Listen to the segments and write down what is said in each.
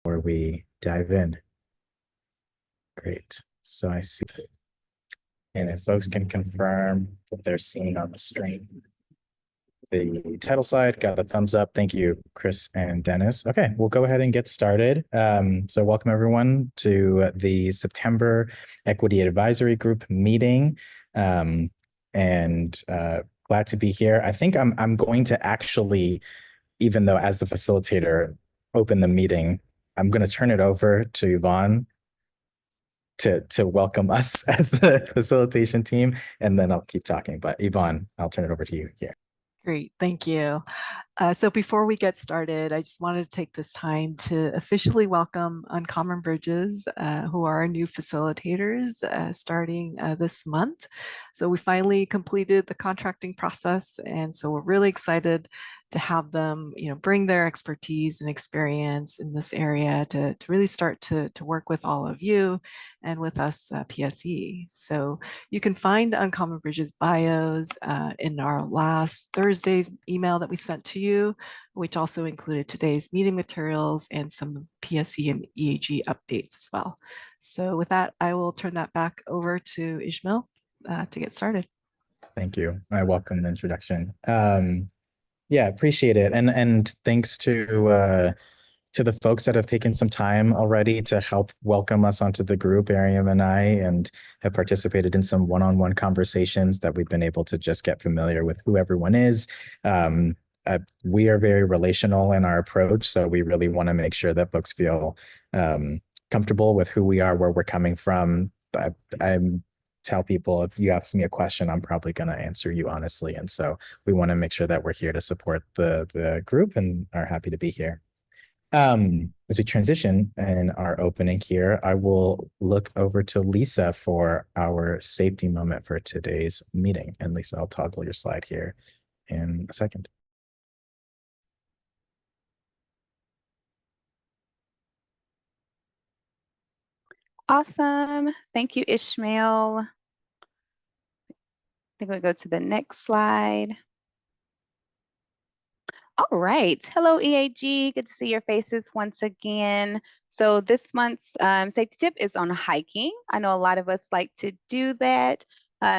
Before we dive in. Great. So I see. And if folks can confirm what they're seeing on the screen. The title slide got a thumbs up. Thank you, Chris and Dennis. Okay, we'll go ahead and get started. So welcome everyone to the September Equity Advisory Group meeting. And glad to be here. I think I'm going to actually, even though as the facilitator, open the meeting, I'm going to turn it over to Yvonne to welcome us as the facilitation team, and then I'll keep talking. But Yvonne, I'll turn it over to you here. Great, thank you. So before we get started, I just wanted to take this time to officially welcome Uncommon Bridges, who are our new facilitators starting this month. So we finally completed the contracting process, and so we're really excited to have them, bring their expertise and experience in this area to really start to work with all of you and with us PSE. So you can find Uncommon Bridges bios in our last Thursday's email that we sent to you, which also included today's meeting materials and some PSE and EAG updates as well. So with that, I will turn that back over to Ishmael to get started. Thank you. I welcome the introduction. Yeah, appreciate it. And thanks to the folks that have taken some time already to help welcome us onto the group, Ariam and I, and have participated in some one-on-one conversations that we've been able to just get familiar with who everyone is. We are very relational in our approach, so we really want to make sure that folks feel comfortable with who we are, where we're coming from. I tell people, if you ask me a question, I'm probably going to answer you honestly. And so we want to make sure that we're here to support the group and are happy to be here. As we transition in our opening here, I will look over to Lisa for our safety moment for today's meeting. And Lisa, I'll toggle your slide here in a second. Awesome. Thank you, Ishmael. I think we'll go to the next slide. All right. Hello, EAG. Good to see your faces once again. So this month's safety tip is on hiking. I know a lot of us like to do that.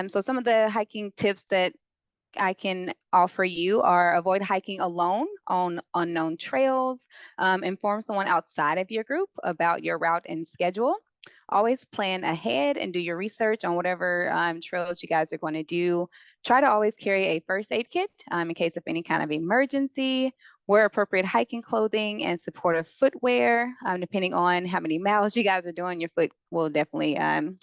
So some of the hiking tips that I can offer you are avoid hiking alone on unknown trails, inform someone outside of your group about your route and schedule. Always plan ahead and do your research on whatever trails you guys are going to do. Try to always carry a first aid kit in case of any kind of emergency. Wear appropriate hiking clothing and supportive footwear. Depending on how many miles you guys are doing, your foot will definitely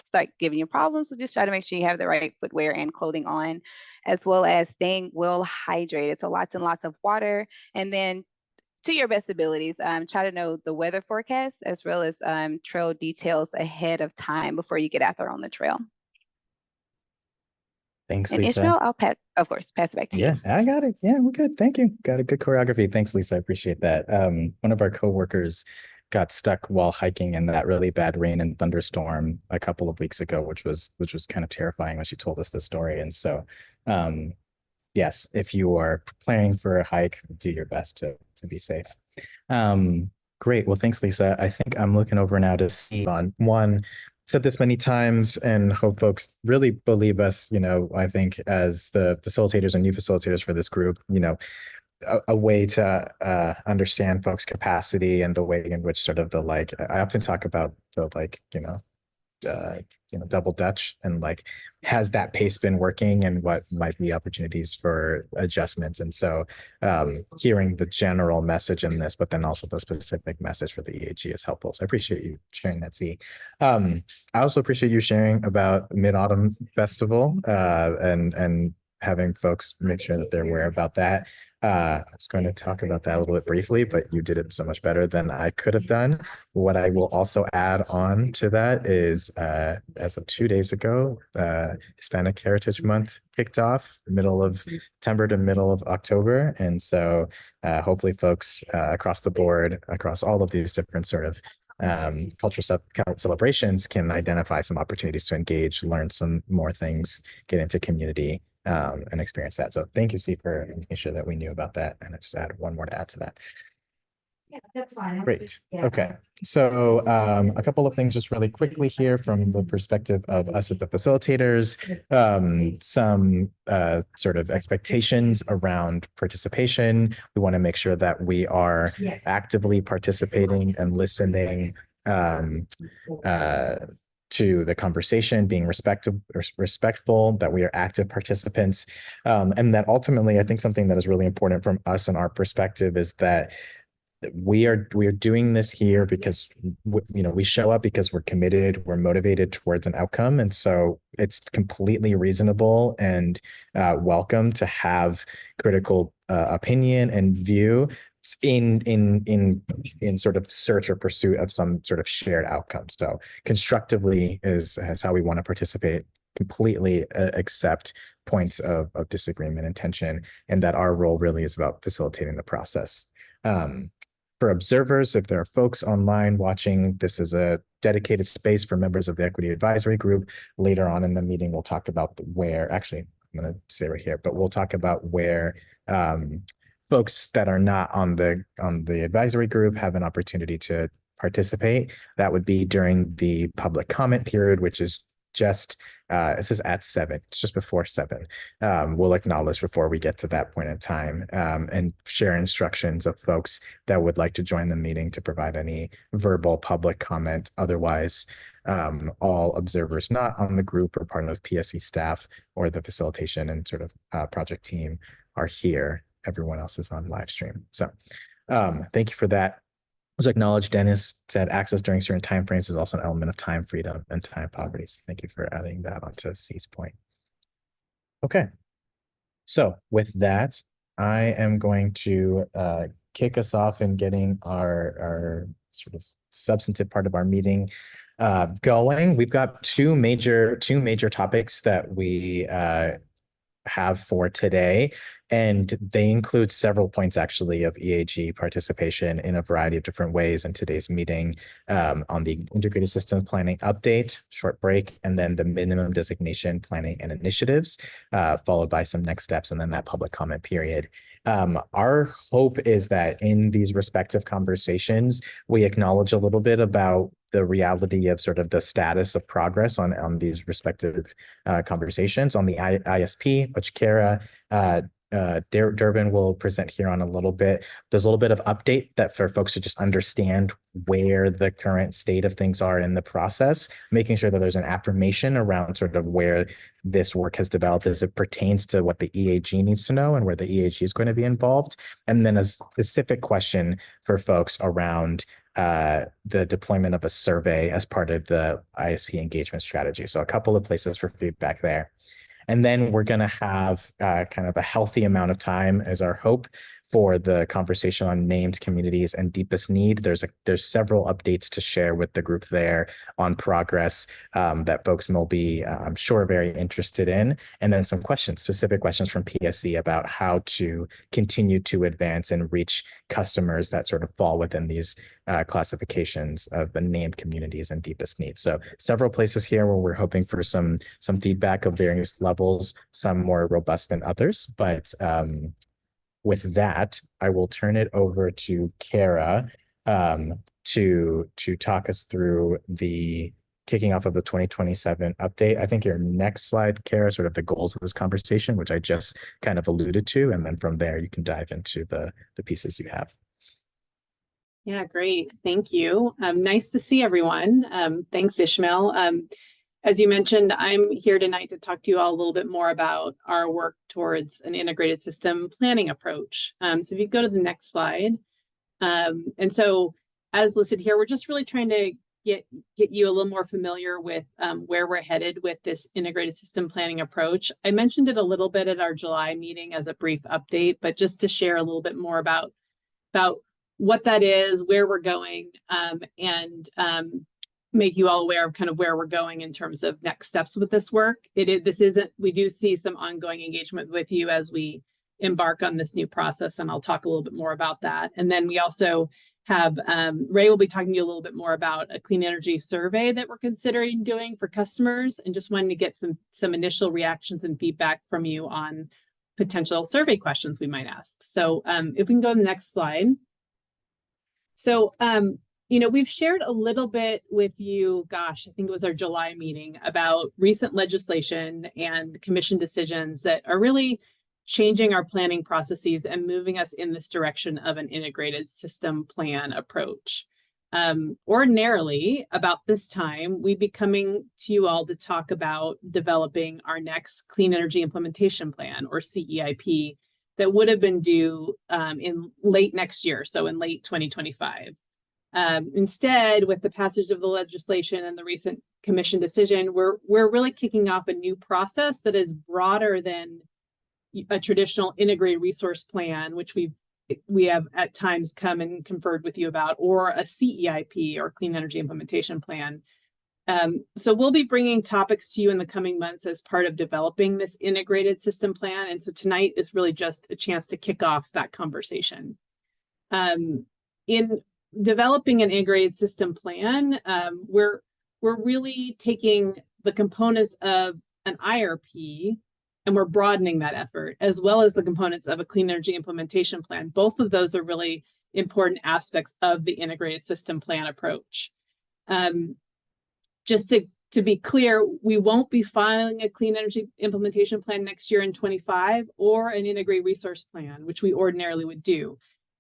start giving you problems. So just try to make sure you have the right footwear and clothing on, as well as staying well hydrated. So lots and lots of water. And then to your best abilities, try to know the weather forecast as well as trail details ahead of time before you get out there on the trail. Thanks, And Lisa. Ishmael, I'll pass it back to you. Yeah, I got it. Yeah, we're good. Thank you. Got a good choreography. Thanks, Lisa. I appreciate that. One of our coworkers got stuck while hiking in that really bad rain and thunderstorm a couple of weeks ago, which was kind of terrifying when she told us the story. And so, yes, if you are planning for a hike, do your best to be safe. Great. Well, thanks, Lisa. I think I'm looking over now to see on one. Said this many times and hope folks really believe us, I think as the facilitators and new facilitators for this group, a way to understand folks' capacity and the way in which sort of I often talk about the double Dutch and has that pace been working and what might be opportunities for adjustments. And so hearing the general message in this, but then also the specific message for the EAG is helpful. So I appreciate you sharing that, Z. I also appreciate you sharing about Mid-Autumn Festival and having folks make sure that they're aware about that. I was going to talk about that a little bit briefly, but you did it so much better than I could have done. What I will also add on to that is, as of 2 days ago, Hispanic Heritage Month kicked off, middle of September to middle of October. And so hopefully folks across the board, across all of these different sort of cultural celebrations can identify some opportunities to engage, learn some more things, get into community, and experience that. So thank you, C, for making sure that we knew about that. And I just add one more to add to that. Yeah, that's fine. Great. Yeah. Okay. So a couple of things just really quickly here from the perspective of us as the facilitators, some sort of expectations around participation. We want to make sure that we are Yes. actively participating and listening to the conversation, being respectful, that we are active participants, and that ultimately, I think something that is really important from us and our perspective is that we are doing this here because we show up because we're committed, we're motivated towards an outcome, and so it's completely reasonable and welcome to have critical opinion and view in sort of search or pursuit of some sort of shared outcome. So constructively is how we want to participate. Completely accept points of disagreement and tension, and that our role really is about facilitating the process. For observers, if there are folks online watching, this is a dedicated space for members of the Equity Advisory Group. Later on in the meeting, we'll talk about where, actually, I'm going to say right here, but we'll talk about where folks that are not on the advisory group have an opportunity to participate. That would be during the public comment period, which is just it says at 7, it's just before 7. We'll acknowledge before we get to that point in time and share instructions of folks that would like to join the meeting to provide any verbal public comment. Otherwise, all observers not on the group or part of PSC staff or the facilitation and sort of project team are here. Everyone else is on live stream. So thank you for that. As acknowledged, Dennis said access during certain timeframes is also an element of time freedom and time poverty. So thank you for adding that onto C's point. Okay. So with that, I am going to kick us off in getting our sort of substantive part of our meeting going. We've got two major topics that we have for today, and they include several points actually of EAG participation in a variety of different ways in today's meeting, on the integrated systems planning update, short break, and then the minimum designation planning and initiatives, followed by some next steps, and then that public comment period. Our hope is that in these respective conversations, we acknowledge a little bit about the reality of sort of the status of progress on these respective conversations. On the ISP, which Kara Durbin will present here on a little bit. There's a little bit of update that for folks to just understand where the current state of things are in the process, making sure that there's an affirmation around sort of where this work has developed as it pertains to what the EAG needs to know and where the EAG is going to be involved. And then a specific question for folks around the deployment of a survey as part of the ISP engagement strategy. So a couple of places for feedback there. And then we're going to have kind of a healthy amount of time as our hope for the conversation on named communities and deepest need. There's several updates to share with the group there on progress that folks will be, I'm sure, very interested in. And then some questions, specific questions from PSC about how to continue to advance and reach customers that sort of fall within these classifications of the named communities and deepest needs. So several places here where we're hoping for some feedback of various levels, some more robust than others. But with that, I will turn it over to Kara to talk us through the kicking off of the 2027 update. I think your next slide, Kara, sort of the goals of this conversation, which I just kind of alluded to, and then from there you can dive into the pieces you have. Yeah, great. Thank you. Nice to see everyone. Thanks, Ishmael. As you mentioned, I'm here tonight to talk to you all a little bit more about our work towards an integrated system planning approach. So if you go to the next slide. And so as listed here, we're just really trying to get you a little more familiar with where we're headed with this integrated system planning approach. I mentioned it a little bit at our July meeting as a brief update, but just to share a little bit more about what that is, where we're going, and make you all aware of kind of where we're going in terms of next steps with this work. We do see some ongoing engagement with you as we embark on this new process, and I'll talk a little bit more about that. And then we also have, Ray will be talking to you a little bit more about a clean energy survey that we're considering doing for customers, and just wanting to get some initial reactions and feedback from you on potential survey questions we might ask. So if we can go to the next slide. So, you know, we've shared a little bit with you, gosh, I think it was our July meeting, about recent legislation and commission decisions that are really changing our planning processes and moving us in this direction of an integrated system plan approach. Ordinarily, about this time, we'd be coming to you all to talk about developing our next Clean Energy Implementation Plan, or CEIP, that would have been due in late next year, so in late 2025. Instead, with the passage of the legislation and the recent commission decision, we're really kicking off a new process that is broader than a traditional integrated resource plan, which we have at times come and conferred with you about, or a CEIP, or Clean Energy Implementation Plan. So we'll be bringing topics to you in the coming months as part of developing this integrated system plan. And so tonight is really just a chance to kick off that conversation. In developing an integrated system plan, we're really taking the components of an IRP and we're broadening that effort, as well as the components of a Clean Energy Implementation Plan. Both of those are really important aspects of the integrated system plan approach. Just to be clear, we won't be filing a Clean Energy Implementation Plan next year in 25, or an integrated resource plan, which we ordinarily would do.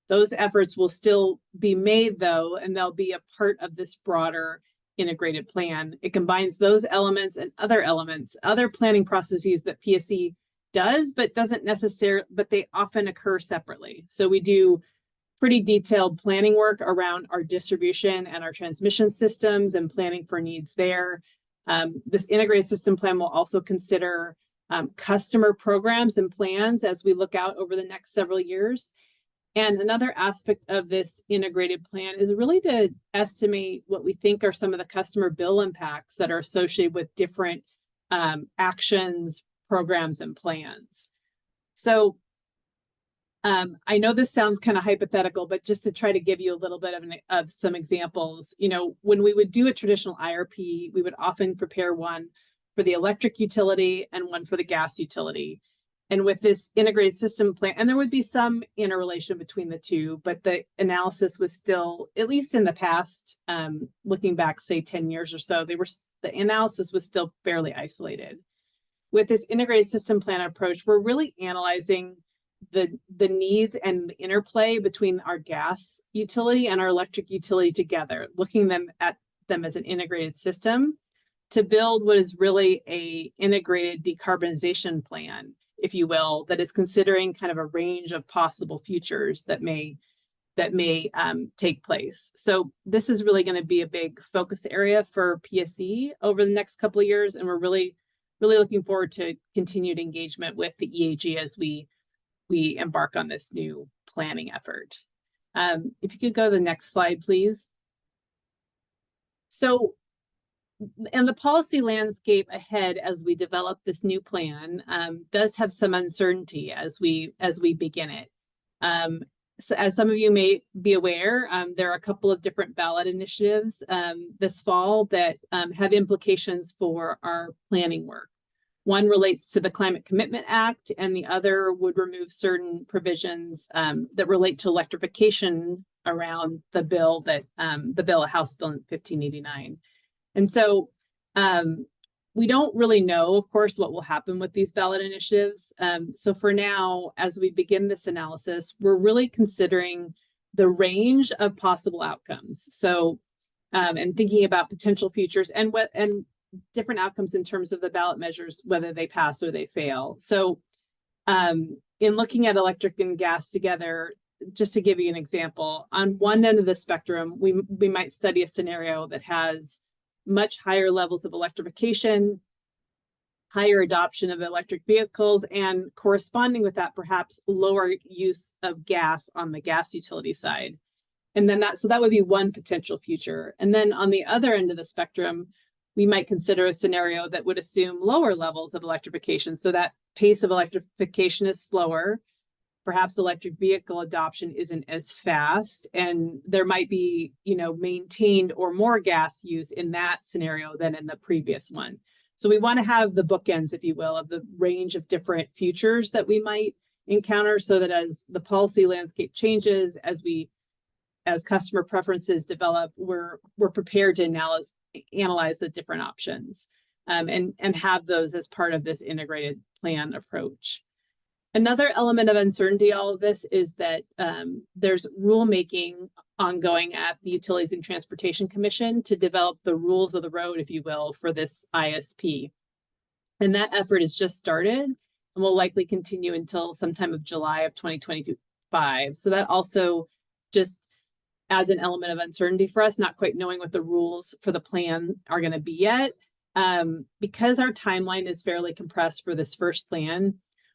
Those efforts will still be made, though, and they'll be a part of this broader integrated plan. It combines those elements and other elements, other planning processes that PSC does, but doesn't necessarily, but they often occur separately. So we do pretty detailed planning work around our distribution and our transmission systems and planning for needs there. This integrated system plan will also consider customer programs and plans as we look out over the next several years. And another aspect of this integrated plan is really to estimate what we think are some of the customer bill impacts that are associated with different actions, programs, and plans. So I know this sounds kind of hypothetical, but just to try to give you a little bit of some examples, you know, when we would do a traditional IRP, we would often prepare one for the electric utility and one for the gas utility. And with this integrated system plan, and there would be some interrelation between the two, but the analysis was still, at least in the past, looking back, say 10 years or so, the analysis was still fairly isolated. With this integrated system plan approach, we're really analyzing the needs and the interplay between our gas utility and our electric utility together, looking at them as an integrated system to build what is really a integrated decarbonization plan, if you will, that is considering kind of a range of possible futures that may take place. So this is really going to be a big focus area for PSC over the next couple of years, and we're really looking forward to continued engagement with the EAG as we embark on this new planning effort. If you could go to the next slide, please. So, and the policy landscape ahead as we develop this new plan does have some uncertainty as we begin it. So as some of you may be aware, there are a couple of different ballot initiatives this fall that have implications for our planning work. One relates to the Climate Commitment Act, and the other would remove certain provisions that relate to electrification around the bill House Bill 1589. And so we don't really know, of course, what will happen with these ballot initiatives. So for now, as we begin this analysis, we're really considering the range of possible outcomes. So, and thinking about potential futures and different outcomes in terms of the ballot measures, whether they pass or they fail. So in looking at electric and gas together, just to give you an example, on one end of the spectrum, we might study a scenario that has much higher levels of electrification, higher adoption of electric vehicles, and corresponding with that, perhaps lower use of gas on the gas utility side. And then so that would be one potential future. And then on the other end of the spectrum, we might consider a scenario that would assume lower levels of electrification. So that pace of electrification is slower. Perhaps electric vehicle adoption isn't as fast, and there might be, maintained or more gas use in that scenario than in the previous one. So we want to have the bookends, if you will, of the range of different futures that we might encounter, so that as the policy landscape changes, as we as customer preferences develop, we're prepared to analyze the different options and have those as part of this integrated plan approach. Another element of uncertainty, all of this, is that there's rulemaking ongoing at the Utilities and Transportation Commission to develop the rules of the road, if you will, for this ISP. And that effort has just started and will likely continue until sometime of July of 2025. So that also just adds an element of uncertainty for us, not quite knowing what the rules for the plan are going to be yet. Because our timeline is fairly compressed for this first plan,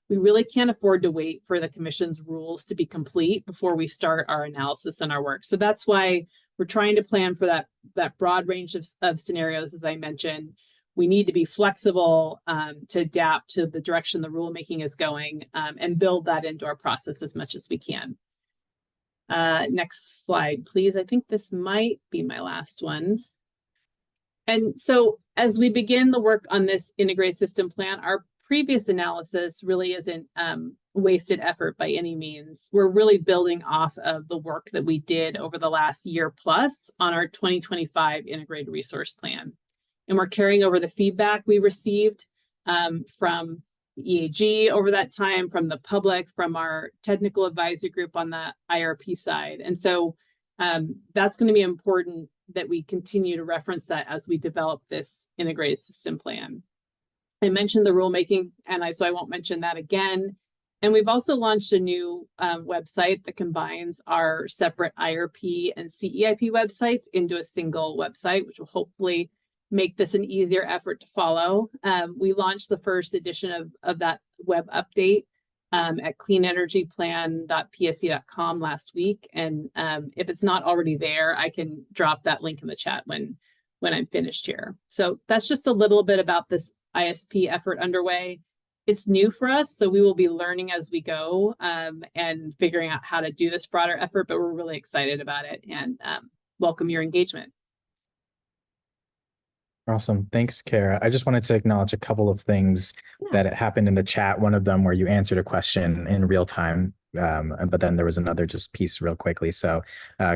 we really can't afford to wait for the commission's rules to be complete before we start our analysis and our work. So that's why we're trying to plan for that broad range of scenarios, as I mentioned. We need to be flexible to adapt to the direction the rulemaking is going and build that into our process as much as we can. Next slide, please. I think this might be my last one. And so as we begin the work on this integrated system plan, our previous analysis really isn't wasted effort by any means. We're really building off of the work that we did over the last year plus on our 2025 integrated resource plan. And we're carrying over the feedback we received from EAG over that time, from the public, from our technical advisory group on the IRP side. And so that's going to be important that we continue to reference that as we develop this integrated system plan. I mentioned the rulemaking, and so I won't mention that again. And we've also launched a new website that combines our separate IRP and CEIP websites into a single website, which will hopefully make this an easier effort to follow. We launched the first edition of that web update at cleanenergyplan.psc.com last week. And if it's not already there, I can drop that link in the chat when I'm finished here. So that's just a little bit about this ISP effort underway. It's new for us, so we will be learning as we go and figuring out how to do this broader effort, but we're really excited about it and welcome your engagement. Awesome. Thanks, Kara. I just wanted to acknowledge a couple of things that happened in the chat. One of them where you answered a question in real time, but then there was another just piece real quickly. So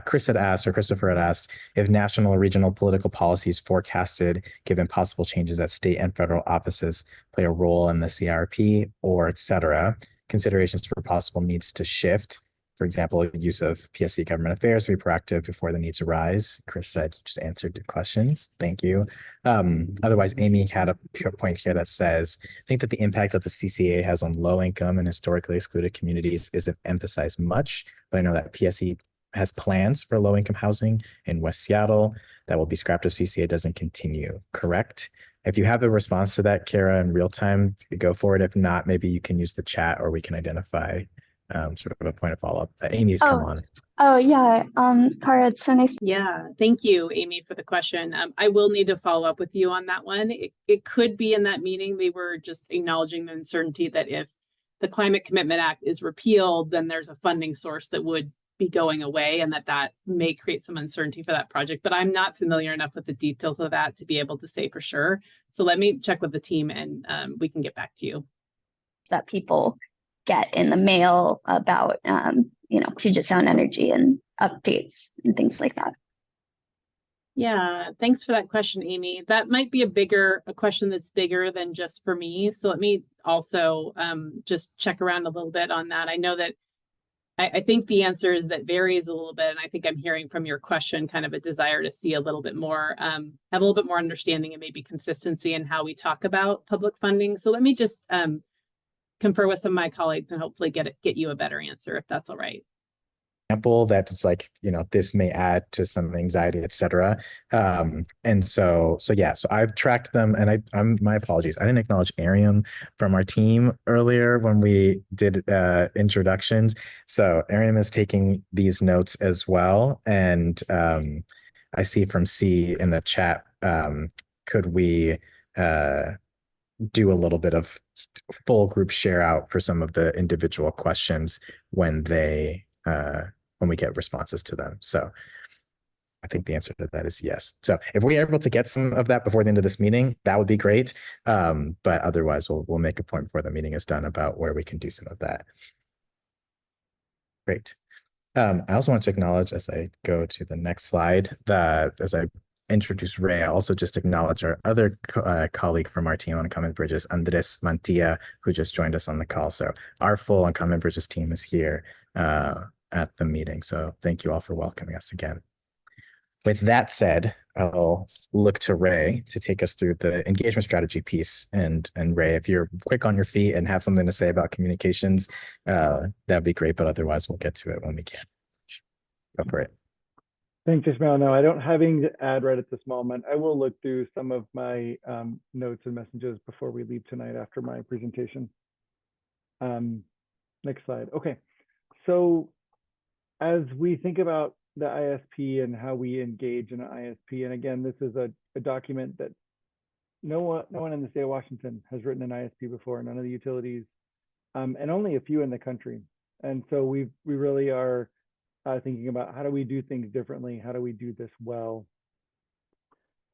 Christopher had asked if national or regional political policies forecasted given possible changes at state and federal offices play a role in the CRP or et cetera, considerations for possible needs to shift. For example, use of PSC government affairs to be proactive before the needs arise. Chris said, just answered the questions. Thank you. Otherwise, Amy had a point here that says, I think that the impact that the CCA has on low income and historically excluded communities isn't emphasized much, but I know that PSC has plans for low income housing in West Seattle that will be scrapped if CCA doesn't continue, correct? If you have a response to that, Kara, in real time, go for it. If not, maybe you can use the chat or we can identify sort of a point of follow-up. Amy's come on. Oh yeah, Kara, it's so nice. Yeah, thank you, Amy, for the question. I will need to follow up with you on that one. It could be in that meeting they were just acknowledging the uncertainty that if the Climate Commitment Act is repealed, then there's a funding source that would be going away and that may create some uncertainty for that project. But I'm not familiar enough with the details of that to be able to say for sure. So let me check with the team and we can get back to you. That people get in the mail about, Puget Sound Energy and updates and things like that. Yeah, thanks for that question, Amy. That might be a question that's bigger than just for me. So let me also just check around a little bit on that. I know that I think the answer is that varies a little bit. And I think I'm hearing from your question kind of a desire to see a little bit more, have a little bit more understanding and maybe consistency in how we talk about public funding. So let me just confer with some of my colleagues and hopefully get you a better answer if that's all right. Example that it's like, this may add to some anxiety, et cetera. And so I've tracked them and my apologies. I didn't acknowledge Ariam from our team earlier when we did introductions. So Ariam is taking these notes as well. And I see from C in the chat, could we do a little bit of full group share out for some of the individual questions when we get responses to them. So I think the answer to that is yes. So if we are able to get some of that before the end of this meeting, that would be great. But otherwise we'll make a point before the meeting is done about where we can do some of that. Great. I also want to acknowledge as I go to the next slide that as I introduce Ray, I also just acknowledge our other colleague from our team on Uncommon Bridges, Andres Mantilla, who just joined us on the call. So our full Uncommon Bridges team is here at the meeting. So thank you all for welcoming us again. With that said, I'll look to Ray to take us through the engagement strategy piece. And Ray, if you're quick on your feet and have something to say about communications, that'd be great. But otherwise, we'll get to it when we can. Go for it. Thanks, Ishmael. No, I don't have anything to add right at this moment. I will look through some of my notes and messages before we leave tonight after my presentation. Next slide. Okay, so as we think about the ISP and how we engage in an ISP, and again, this is a document that no one in the state of Washington has written an ISP before, none of the utilities, and only a few in the country. And so we really are thinking about how do we do things differently? How do we do this well?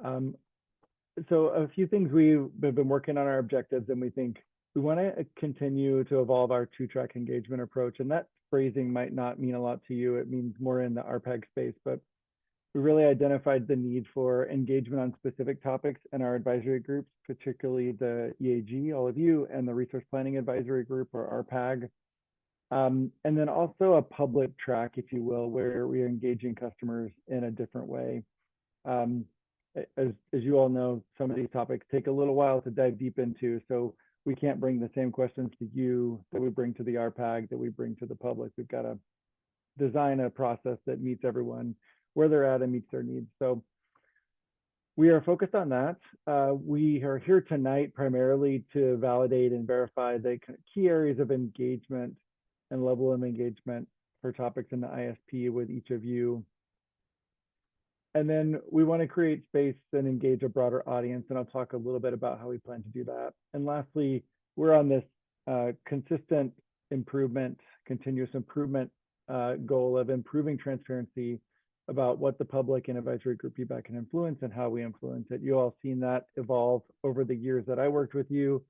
So a few things we've been working on our objectives, and we think we want to continue to evolve our two-track engagement approach. And that phrasing might not mean a lot to you. It means more in the RPAG space, but we really identified the need for engagement on specific topics in our advisory groups, particularly the EAG, all of you, and the Resource Planning Advisory Group, or RPAG. And then also a public track, if you will, where we are engaging customers in a different way. As you all know, some of these topics take a little while to dive deep into, so we can't bring the same questions to you that we bring to the RPAG, that we bring to the public. We've got to design a process that meets everyone where they're at and meets their needs. So we are focused on that. We are here tonight primarily to validate and verify the key areas of engagement and level of engagement for topics in the ISP with each of you. And then we want to create space and engage a broader audience, and I'll talk a little bit about how we plan to do that. And lastly, we're on this consistent improvement, continuous improvement goal of improving transparency about what the public and advisory group feedback can influence and how we influence it. You all seen that evolve over the years that I worked with you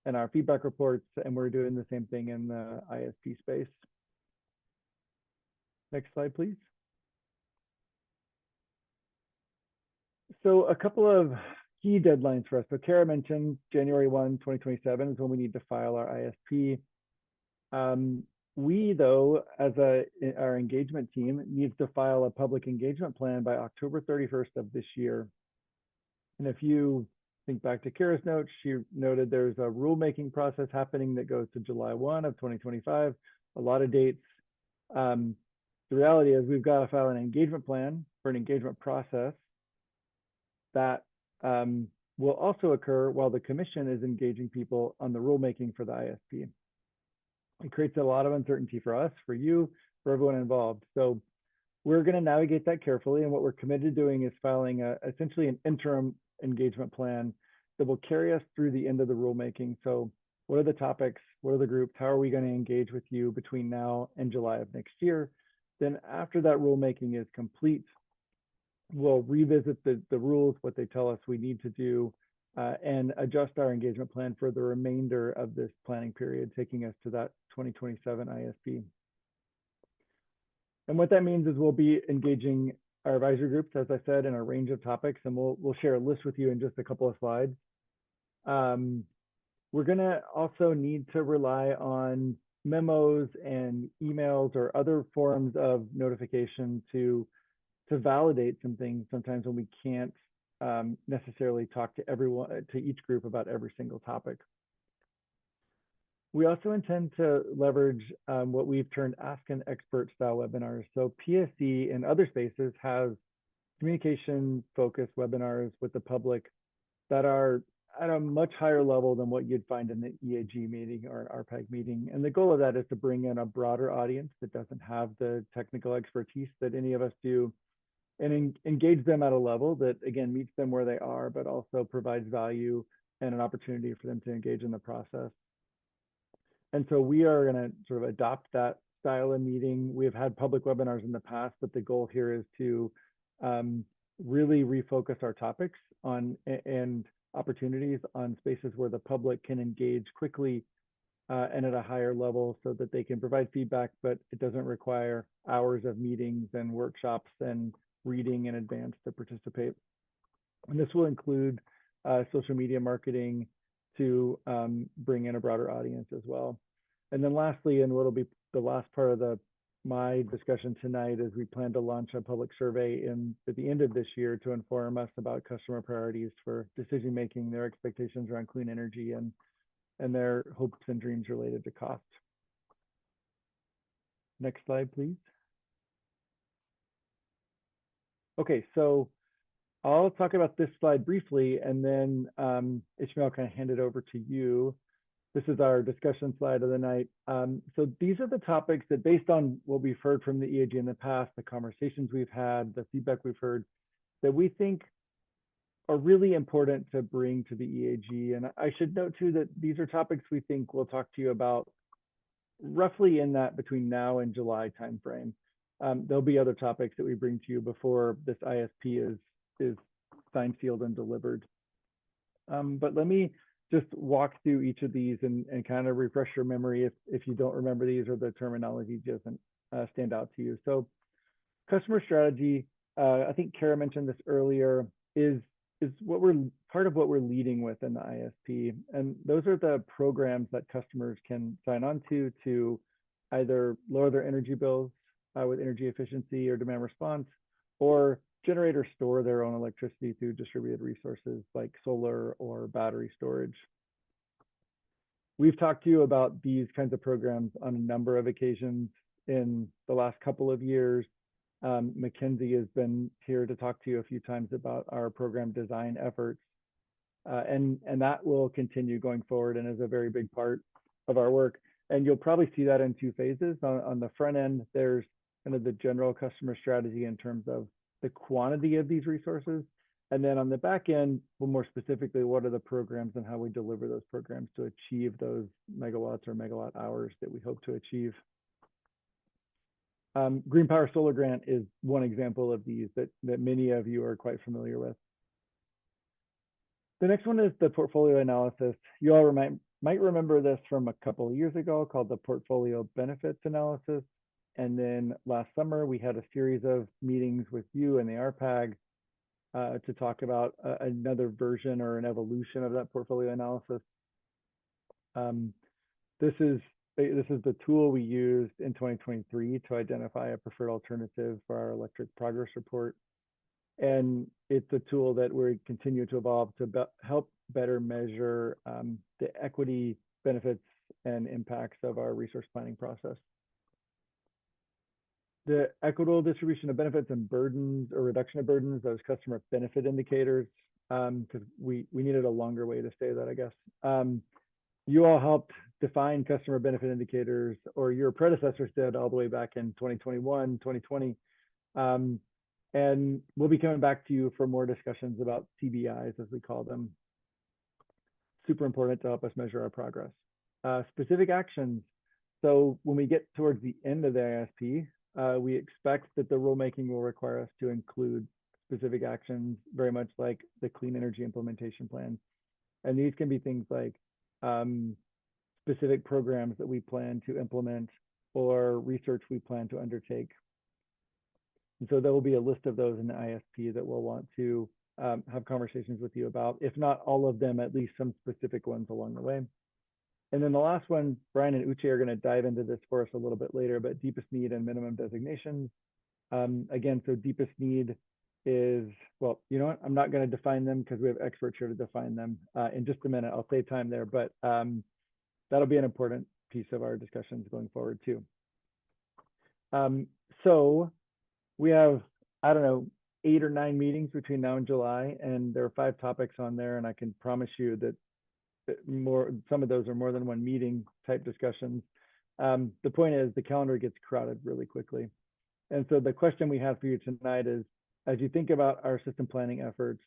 and our feedback reports, and we're doing the same thing in the ISP space. Next slide, please. So a couple of key deadlines for us. So Kara mentioned January 1, 2027 is when we need to file our ISP. We, though, as our engagement team, needs to file a public engagement plan by October 31st of this year. And if you think back to Kara's notes, she noted there's a rulemaking process happening that goes to July 1 of 2025, a lot of dates. The reality is we've got to file an engagement plan for an engagement process that will also occur while the commission is engaging people on the rulemaking for the ISP. It creates a lot of uncertainty for us, for you, for everyone involved. So we're going to navigate that carefully. And what we're committed to doing is filing essentially an interim engagement plan that will carry us through the end of the rulemaking. So what are the topics? What are the groups? How are we going to engage with you between now and July of next year? Then after that rulemaking is complete, we'll revisit the rules, what they tell us we need to do, and adjust our engagement plan for the remainder of this planning period, taking us to that 2027 ISP. And what that means is we'll be engaging our advisory groups, as I said, in a range of topics, and we'll share a list with you in just a couple of slides. We're gonna also need to rely on memos and emails or other forms of notification to validate some things sometimes when we can't necessarily talk to everyone, to each group about every single topic. We also intend to leverage what we've termed Ask an Expert style webinars. So PSE and other spaces have communication focused webinars with the public that are at a much higher level than what you'd find in the EAG meeting or an RPAG meeting. And the goal of that is to bring in a broader audience that doesn't have the technical expertise that any of us do, and engage them at a level that, again, meets them where they are, but also provides value and an opportunity for them to engage in the process. And so we are going to sort of adopt that style of meeting. We have had public webinars in the past, but the goal here is to really refocus our topics on and opportunities on spaces where the public can engage quickly and at a higher level so that they can provide feedback, but it doesn't require hours of meetings and workshops and reading in advance to participate. And this will include social media marketing to bring in a broader audience as well. And then lastly, and what'll be the last part of my discussion tonight, is we plan to launch a public survey at the end of this year to inform us about customer priorities for decision making, their expectations around clean energy, and their hopes and dreams related to cost. Next slide, please. Okay, so I'll talk about this slide briefly, and then Ishmael, kind of hand it over to you. This is our discussion slide of the night. So these are the topics that, based on what we've heard from the EAG in the past, the conversations we've had, the feedback we've heard, that we think are really important to bring to the EAG. And I should note too that these are topics we think we'll talk to you about roughly in that between now and July timeframe. There'll be other topics that we bring to you before this ISP is signed, sealed, and delivered. But let me just walk through each of these and kind of refresh your memory if you don't remember these or the terminology doesn't stand out to you. So customer strategy, I think Kara mentioned this earlier, is part of what we're leading with in the ISP. And those are the programs that customers can sign on to either lower their energy bills with energy efficiency or demand response, or generate or store their own electricity through distributed resources like solar or battery storage. We've talked to you about these kinds of programs on a number of occasions in the last couple of years. Mackenzie has been here to talk to you a few times about our program design efforts. And that will continue going forward and is a very big part of our work. And you'll probably see that in two phases. On the front end, there's kind of the general customer strategy in terms of the quantity of these resources. And then on the back end, well, more specifically, what are the programs and how we deliver those programs to achieve those megawatts or megawatt hours that we hope to achieve. Green Power Solar Grant is one example of these that many of you are quite familiar with. The next one is the portfolio analysis. You all might remember this from a couple of years ago, called the portfolio benefits analysis. And then last summer, we had a series of meetings with you and the RPAG to talk about another version or an evolution of that portfolio analysis. This is the tool we used in 2023 to identify a preferred alternative for our electric progress report. And it's a tool that we continue to evolve to help better measure the equity benefits and impacts of our resource planning process. The equitable distribution of benefits and burdens, or reduction of burdens, those customer benefit indicators, because we needed a longer way to say that, I guess. You all helped define customer benefit indicators, or your predecessors did, all the way back in 2021, 2020. And we'll be coming back to you for more discussions about CBIs, as we call them. Super important to help us measure our progress. Specific actions. So when we get towards the end of the ISP, we expect that the rulemaking will require us to include specific actions, very much like the Clean Energy Implementation Plan. And these can be things like specific programs that we plan to implement or research we plan to undertake. And so there will be a list of those in the ISP that we'll want to have conversations with you about, if not all of them, at least some specific ones along the way. And then the last one, Brian and Uche are going to dive into this for us a little bit later, but deepest need and minimum designations. Again, so deepest need is, well, you know what, I'm not going to define them because we have experts here to define them. In just a minute, I'll save time there, but that'll be an important piece of our discussions going forward too. So we have, I don't know, 8 or 9 meetings between now and July, and there are 5 topics on there, and I can promise you that some of those are more than one meeting type discussions. The point is the calendar gets crowded really quickly. And so the question we have for you tonight is, as you think about our system planning efforts,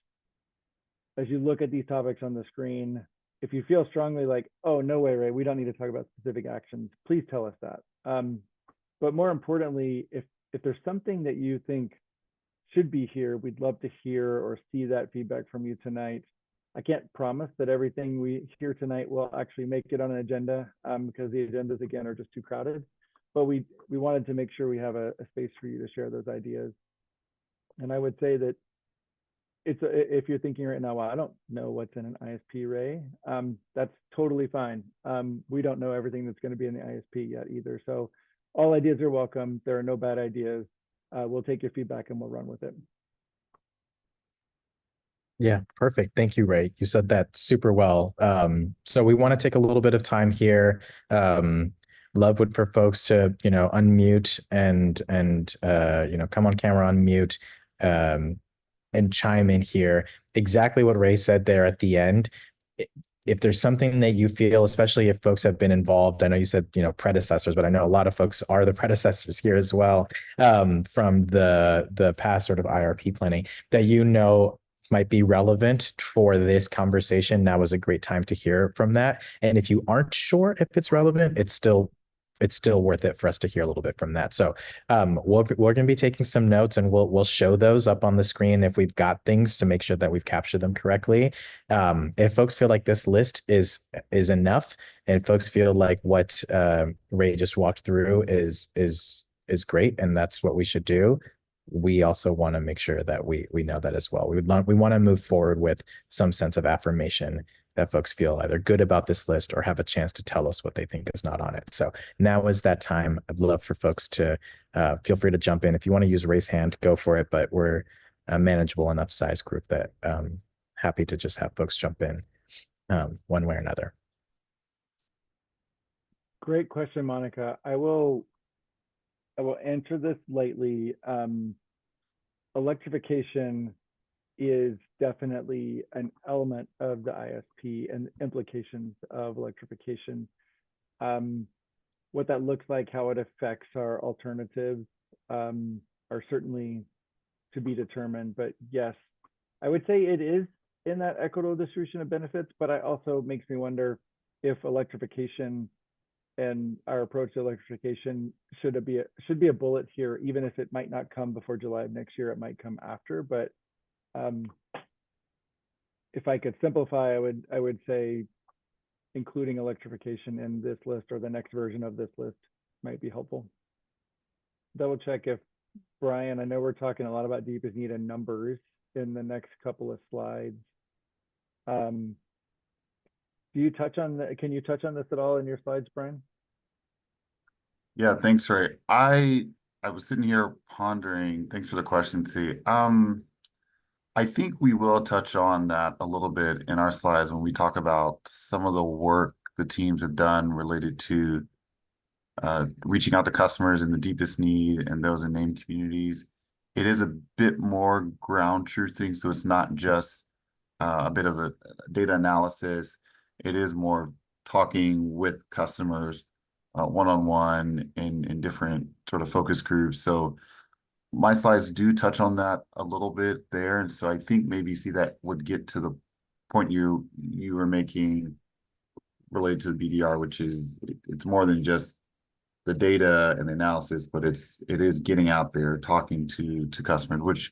as you look at these topics on the screen, if you feel strongly like, oh, no way, Ray, we don't need to talk about specific actions, please tell us that. But more importantly, if there's something that you think should be here, we'd love to hear or see that feedback from you tonight. I can't promise that everything we hear tonight will actually make it on an agenda because the agendas again are just too crowded. But we wanted to make sure we have a space for you to share those ideas. And I would say that if you're thinking right now, well, I don't know what's in an ISP, Ray, that's totally fine. We don't know everything that's going to be in the ISP yet either. So all ideas are welcome. There are no bad ideas. We'll take your feedback and we'll run with it. Yeah, perfect. Thank you, Ray. You said that super well. So we want to take a little bit of time here. Love would for folks to, unmute and come on camera, unmute, and chime in here. Exactly what Ray said there at the end. If there's something that you feel, especially if folks have been involved, I know you said, predecessors, but I know a lot of folks are the predecessors here as well, from the past sort of IRP planning that might be relevant for this conversation. Now is a great time to hear from that. And if you aren't sure if it's relevant, it's still worth it for us to hear a little bit from that. So we're going to be taking some notes, and we'll show those up on the screen if we've got things to make sure that we've captured them correctly. If folks feel like this list is enough, and folks feel like what Ray just walked through is great, and that's what we should do, we also want to make sure that we know that as well. We want to move forward with some sense of affirmation that folks feel either good about this list or have a chance to tell us what they think is not on it. So now is that time. I'd love for folks to feel free to jump in. If you want to use raise hand, go for it, but we're a manageable enough size group that happy to just have folks jump in one way or another. Great question, Monica. I will answer this lightly. Electrification is definitely an element of the ISP and implications of electrification. What that looks like, how it affects our alternatives are certainly to be determined. But yes, I would say it is in that equitable distribution of benefits, but it also makes me wonder if electrification and our approach to electrification should be a bullet here, even if it might not come before July of next year, it might come after. But if I could simplify, I would say including electrification in this list or the next version of this list might be helpful. Double check if Brian, I know we're talking a lot about deepest need and numbers in the next couple of slides. Can you touch on this at all in your slides, Brian? Yeah, thanks, Ray. I was sitting here pondering. Thanks for the question, T. I think we will touch on that a little bit in our slides when we talk about some of the work the teams have done related to reaching out to customers in the deepest need and those in named communities. It is a bit more ground truthing, so it's not just a bit of a data analysis. It is more talking with customers one-on-one in different sort of focus groups. So my slides do touch on that a little bit there. And so I think maybe see that would get to the point you were making related to the BDR, which is it's more than just the data and the analysis, but it is getting out there, talking to customers, which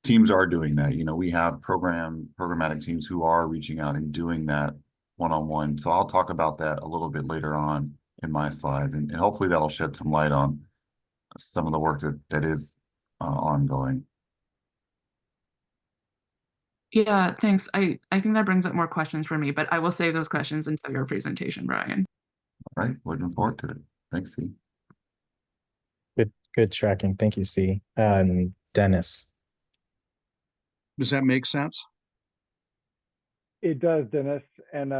teams are doing that. We have programmatic teams who are reaching out and doing that one-on-one. So I'll talk about that a little bit later on in my slides, and hopefully that'll shed some light on some of the work that is ongoing. Yeah, thanks. I think that brings up more questions for me, but I will save those questions until your presentation, Brian. All right, looking forward to it. Thanks, C. Good tracking. Thank you, C. Dennis. Does that make sense? It does, Dennis. And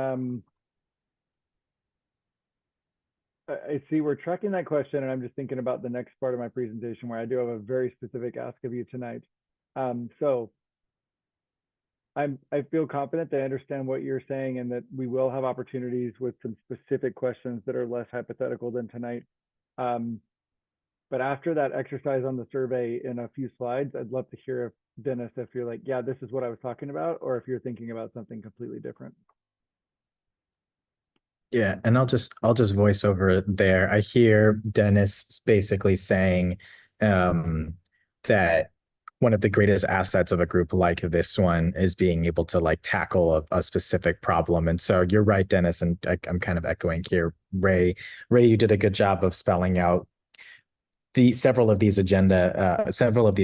I see we're tracking that question, and I'm just thinking about the next part of my presentation where I do have a very specific ask of you tonight. So I feel confident that I understand what you're saying and that we will have opportunities with some specific questions that are less hypothetical than tonight. But after that exercise on the survey in a few slides, I'd love to hear if Dennis, if you're like, yeah, this is what I was talking about, or if you're thinking about something completely different. Yeah, and I'll just voice over there. I hear Dennis basically saying that one of the greatest assets of a group like this one is being able to like tackle a specific problem. And so you're right, Dennis, and I'm kind of echoing here. Ray, you did a good job of spelling out several of these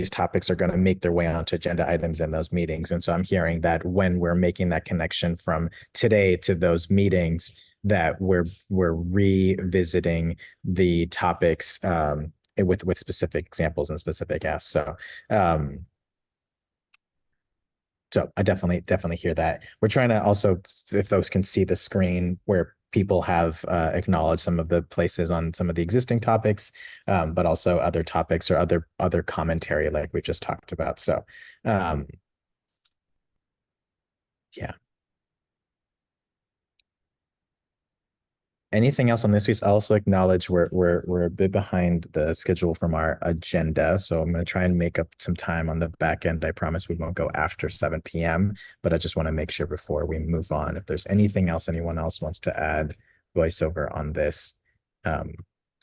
topics are going to make their way onto agenda items in those meetings. And so I'm hearing that when we're making that connection from today to those meetings, that we're revisiting the topics with specific examples and specific asks. So I definitely hear that. We're trying to also, if folks can see the screen where people have acknowledged some of the places on some of the existing topics, but also other topics or other commentary like we've just talked about. So yeah. Anything else on this piece? I'll also acknowledge we're a bit behind the schedule from our agenda. So I'm going to try and make up some time on the back end. I promise we won't go after 7 p.m., but I just want to make sure before we move on, if there's anything else anyone else wants to add voiceover on this,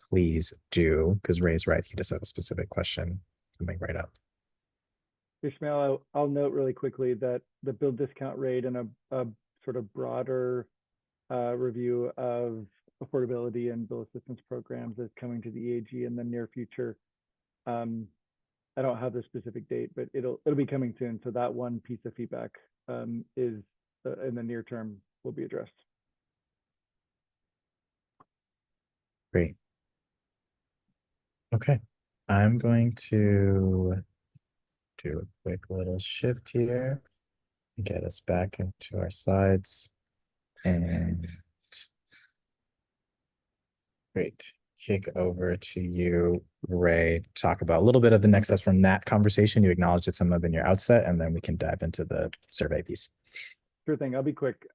please do, because Ray's right. He just had a specific question coming right up. Ishmael, I'll note really quickly that the bill discount rate and a sort of broader review of affordability and bill assistance programs is coming to the EAG in the near future. I don't have the specific date, but it'll be coming soon. So that one piece of feedback is in the near term will be addressed. Great. Okay, I'm going to do a quick little shift here and get us back into our slides. And great. Kick over to you, Ray, talk about a little bit of the next steps from that conversation. You acknowledged it some of in your outset, and then we can dive into the survey piece. Sure thing. I'll be quick.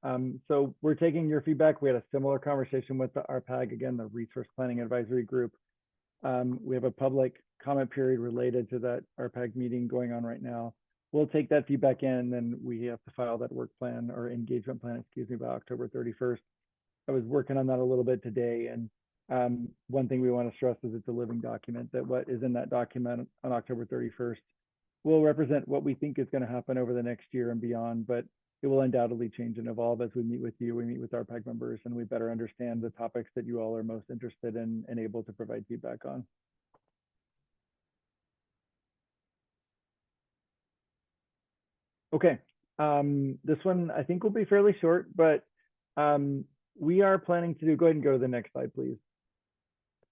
So we're taking your feedback. We had a similar conversation with the RPAG, again, the Resource Planning Advisory Group. We have a public comment period related to that RPAG meeting going on right now. We'll take that feedback in, and then we have to file that work plan or engagement plan, excuse me, by October 31st. I was working on that a little bit today, and one thing we want to stress is it's a living document, that what is in that document on October 31st will represent what we think is going to happen over the next year and beyond, but it will undoubtedly change and evolve as we meet with you, we meet with our RPAG members, and we better understand the topics that you all are most interested in and able to provide feedback on. Okay, this one I think will be fairly short, but we are planning to go ahead and go to the next slide, please.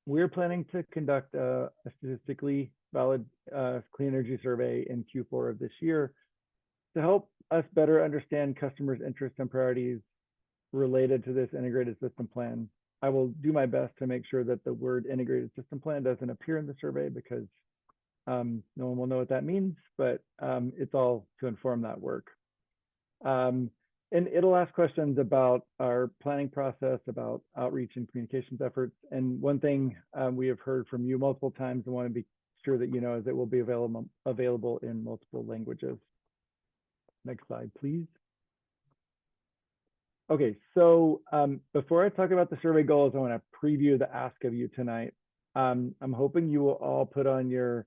We're planning to conduct a statistically valid clean energy survey in Q4 of this year to help us better understand customers' interests and priorities related to this integrated system plan. I will do my best to make sure that the word integrated system plan doesn't appear in the survey, because no one will know what that means, but it's all to inform that work. And it'll ask questions about our planning process, about outreach and communications efforts. And one thing we have heard from you multiple times and want to be sure that you know is it will be available in multiple languages. Next slide, please. Okay, so before I talk about the survey goals, I want to preview the ask of you tonight. I'm hoping you will all put on your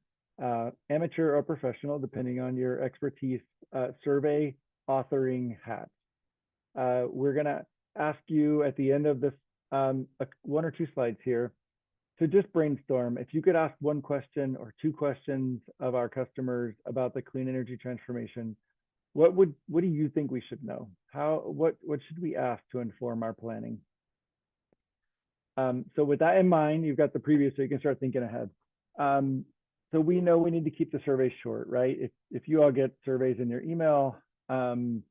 amateur or professional, depending on your expertise, survey authoring hat. We're going to ask you at the end of this one or two slides here to just brainstorm. If you could ask one question or two questions of our customers about the clean energy transformation, what do you think we should know? What should we ask to inform our planning? So with that in mind, you've got the preview, so you can start thinking ahead. So we know we need to keep the survey short, right? If you all get surveys in your email, the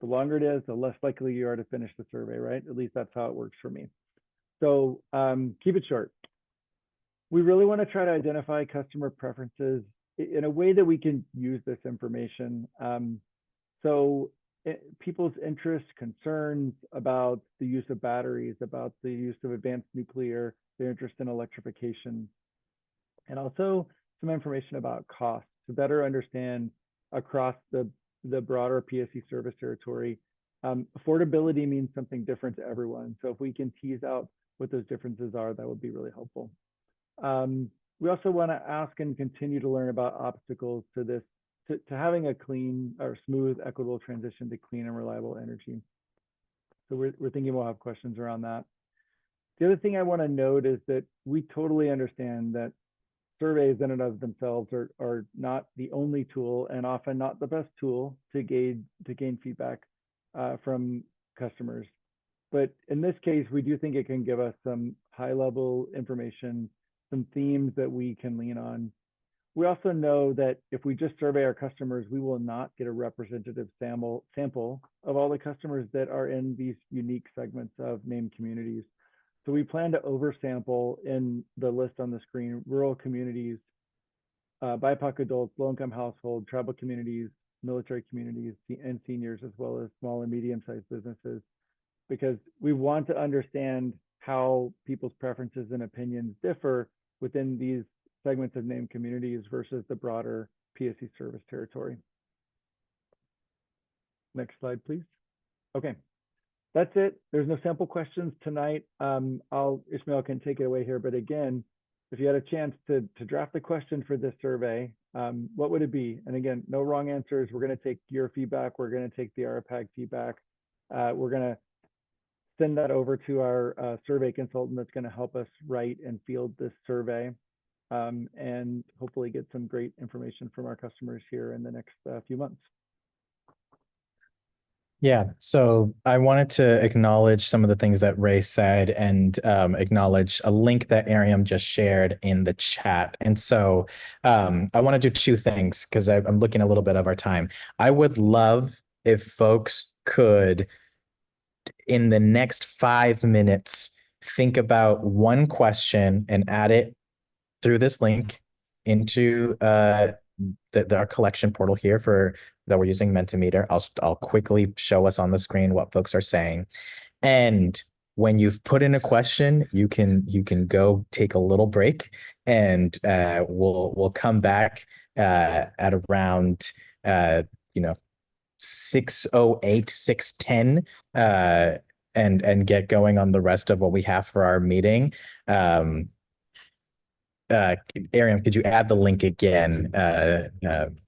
longer it is, the less likely you are to finish the survey, right? At least that's how it works for me. So keep it short. We really want to try to identify customer preferences in a way that we can use this information. People's interests, concerns about the use of batteries, about the use of advanced nuclear, their interest in electrification, and also some information about costs to better understand across the broader PSC service territory. Affordability means something different to everyone. So if we can tease out what those differences are, that would be really helpful. We also want to ask and continue to learn about obstacles to this, to having a clean or smooth, equitable transition to clean and reliable energy. So we're thinking we'll have questions around that. The other thing I want to note is that we totally understand that surveys in and of themselves are not the only tool, and often not the best tool to gain feedback from customers. But in this case, we do think it can give us some high-level information, some themes that we can lean on. We also know that if we just survey our customers, we will not get a representative sample of all the customers that are in these unique segments of named communities. So we plan to oversample in the list on the screen, rural communities, BIPOC adults, low-income households, tribal communities, military communities, and seniors, as well as small and medium-sized businesses, because we want to understand how people's preferences and opinions differ within these segments of named communities versus the broader PSC service territory. Next slide, please. Okay, that's it. There's no sample questions tonight. Ishmael can take it away here, but again, if you had a chance to draft the question for this survey, what would it be? And again, no wrong answers. We're going to take your feedback. We're going to take the RPAG feedback. We're going to send that over to our survey consultant that's going to help us write and field this survey, and hopefully get some great information from our customers here in the next few months. Yeah, so I wanted to acknowledge some of the things that Ray said and acknowledge a link that Ariam just shared in the chat. And so I want to do two things because I'm looking a little bit of our time. I would love if folks could, in the next 5 minutes, think about one question and add it through this link into our collection portal here that we're using Mentimeter. I'll quickly show us on the screen what folks are saying. And when you've put in a question, you can go take a little break, and we'll come back at around 6:08, 6:10 and get going on the rest of what we have for our meeting. Ariam, could you add the link again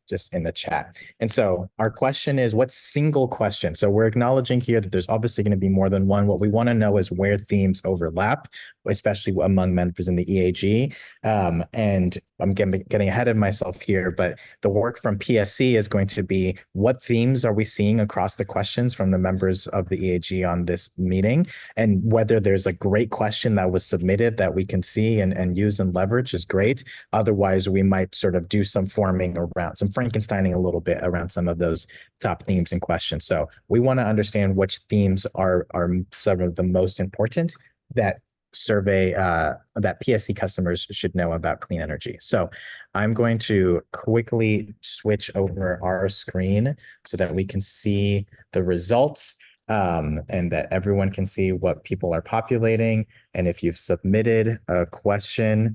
just in the chat? And so our question is, what single question? So we're acknowledging here that there's obviously going to be more than one. What we want to know is where themes overlap, especially among members in the EAG. And I'm getting ahead of myself here, but the work from PSC is going to be what themes are we seeing across the questions from the members of the EAG on this meeting, and whether there's a great question that was submitted that we can see and use and leverage is great. Otherwise, we might sort of do some forming around, some Frankensteining a little bit around some of those top themes and questions. So we want to understand which themes are some of the most important that survey that PSC customers should know about clean energy. So I'm going to quickly switch over our screen so that we can see the results and that everyone can see what people are populating. And if you've submitted a question,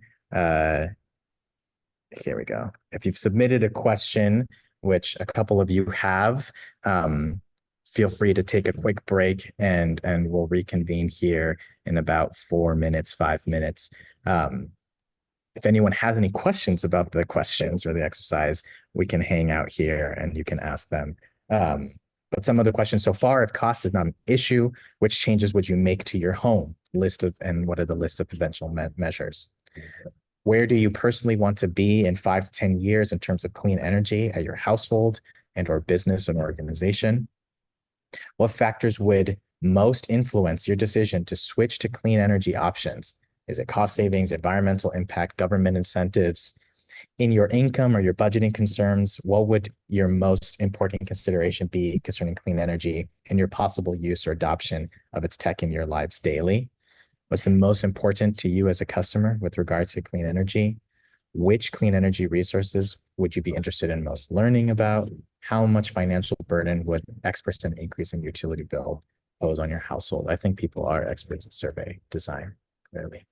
here we go. If you've submitted a question, which a couple of you have, feel free to take a quick break and we'll reconvene here in about 4 minutes, 5 minutes. If anyone has any questions about the questions or the exercise, we can hang out here and you can ask them. But some of the questions so far, if cost is not an issue, which changes would you make to your home and what are the list of potential measures? Where do you personally want to be in 5 to 10 years in terms of clean energy at your household and or business and organization? What factors would most influence your decision to switch to clean energy options? Is it cost savings, environmental impact, government incentives? In your income or your budgeting concerns, what would your most important consideration be concerning clean energy and your possible use or adoption of its tech in your lives daily? What's the most important to you as a customer with regard to clean energy? Which clean energy resources would you be interested in most learning about? How much financial burden would X% increase in utility bill pose on your household? I think people are experts at survey design, clearly.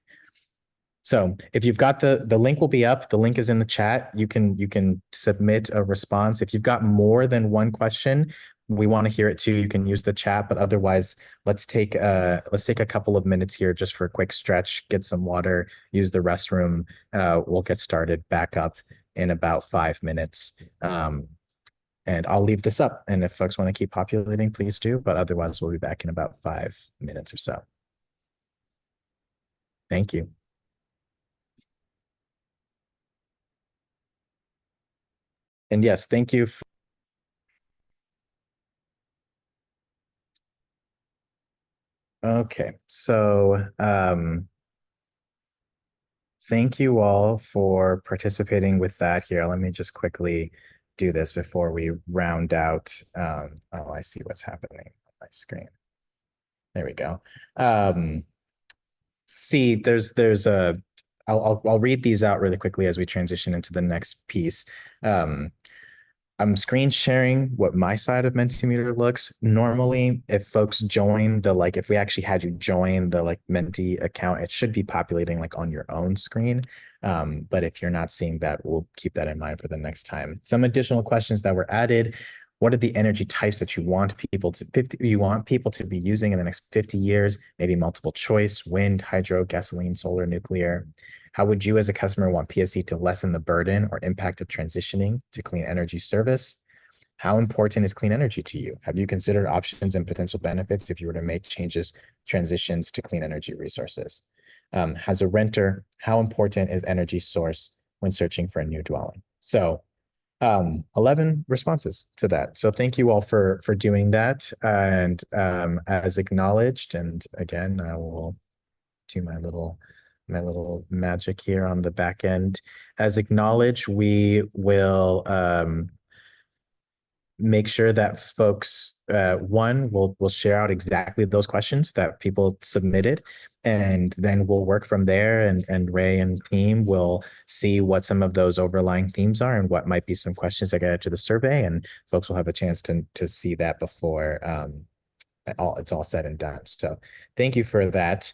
So if you've got the link will be up, the link is in the chat. You can submit a response. If you've got more than one question, we want to hear it too, you can use the chat, but otherwise let's take a couple of minutes here just for a quick stretch, get some water, use the restroom. We'll get started back up in about 5 minutes. And I'll leave this up. And if folks want to keep populating, please do. But otherwise, we'll be back in about 5 minutes or so. Thank you. And yes, thank you. Okay, so thank you all for participating with that here. Let me just quickly do this before we round out. Oh, I see what's happening on my screen. There we go. See, there's a, I'll read these out really quickly as we transition into the next piece. I'm screen sharing what my side of Mentimeter looks. Normally, if folks join the, like, if we actually had you join the like Menti account, it should be populating like on your own screen. But if you're not seeing that, we'll keep that in mind for the next time. Some additional questions that were added. What are the energy types that you want people to be using in the next 50 years? Maybe multiple choice: wind, hydro, gasoline, solar, nuclear. How would you as a customer want PSE to lessen the burden or impact of transitioning to clean energy service? How important is clean energy to you? Have you considered options and potential benefits if you were to make transitions to clean energy resources? As a renter, how important is energy source when searching for a new dwelling? So 11 responses to that. So thank you all for doing that. And as acknowledged, and again, I will do my little magic here on the back end. As acknowledged, we will make sure that folks, we'll share out exactly those questions that people submitted, and then we'll work from there, and Ray and team will see what some of those overlying themes are and what might be some questions that get into the survey, and folks will have a chance to see that before it's all said and done. So thank you for that.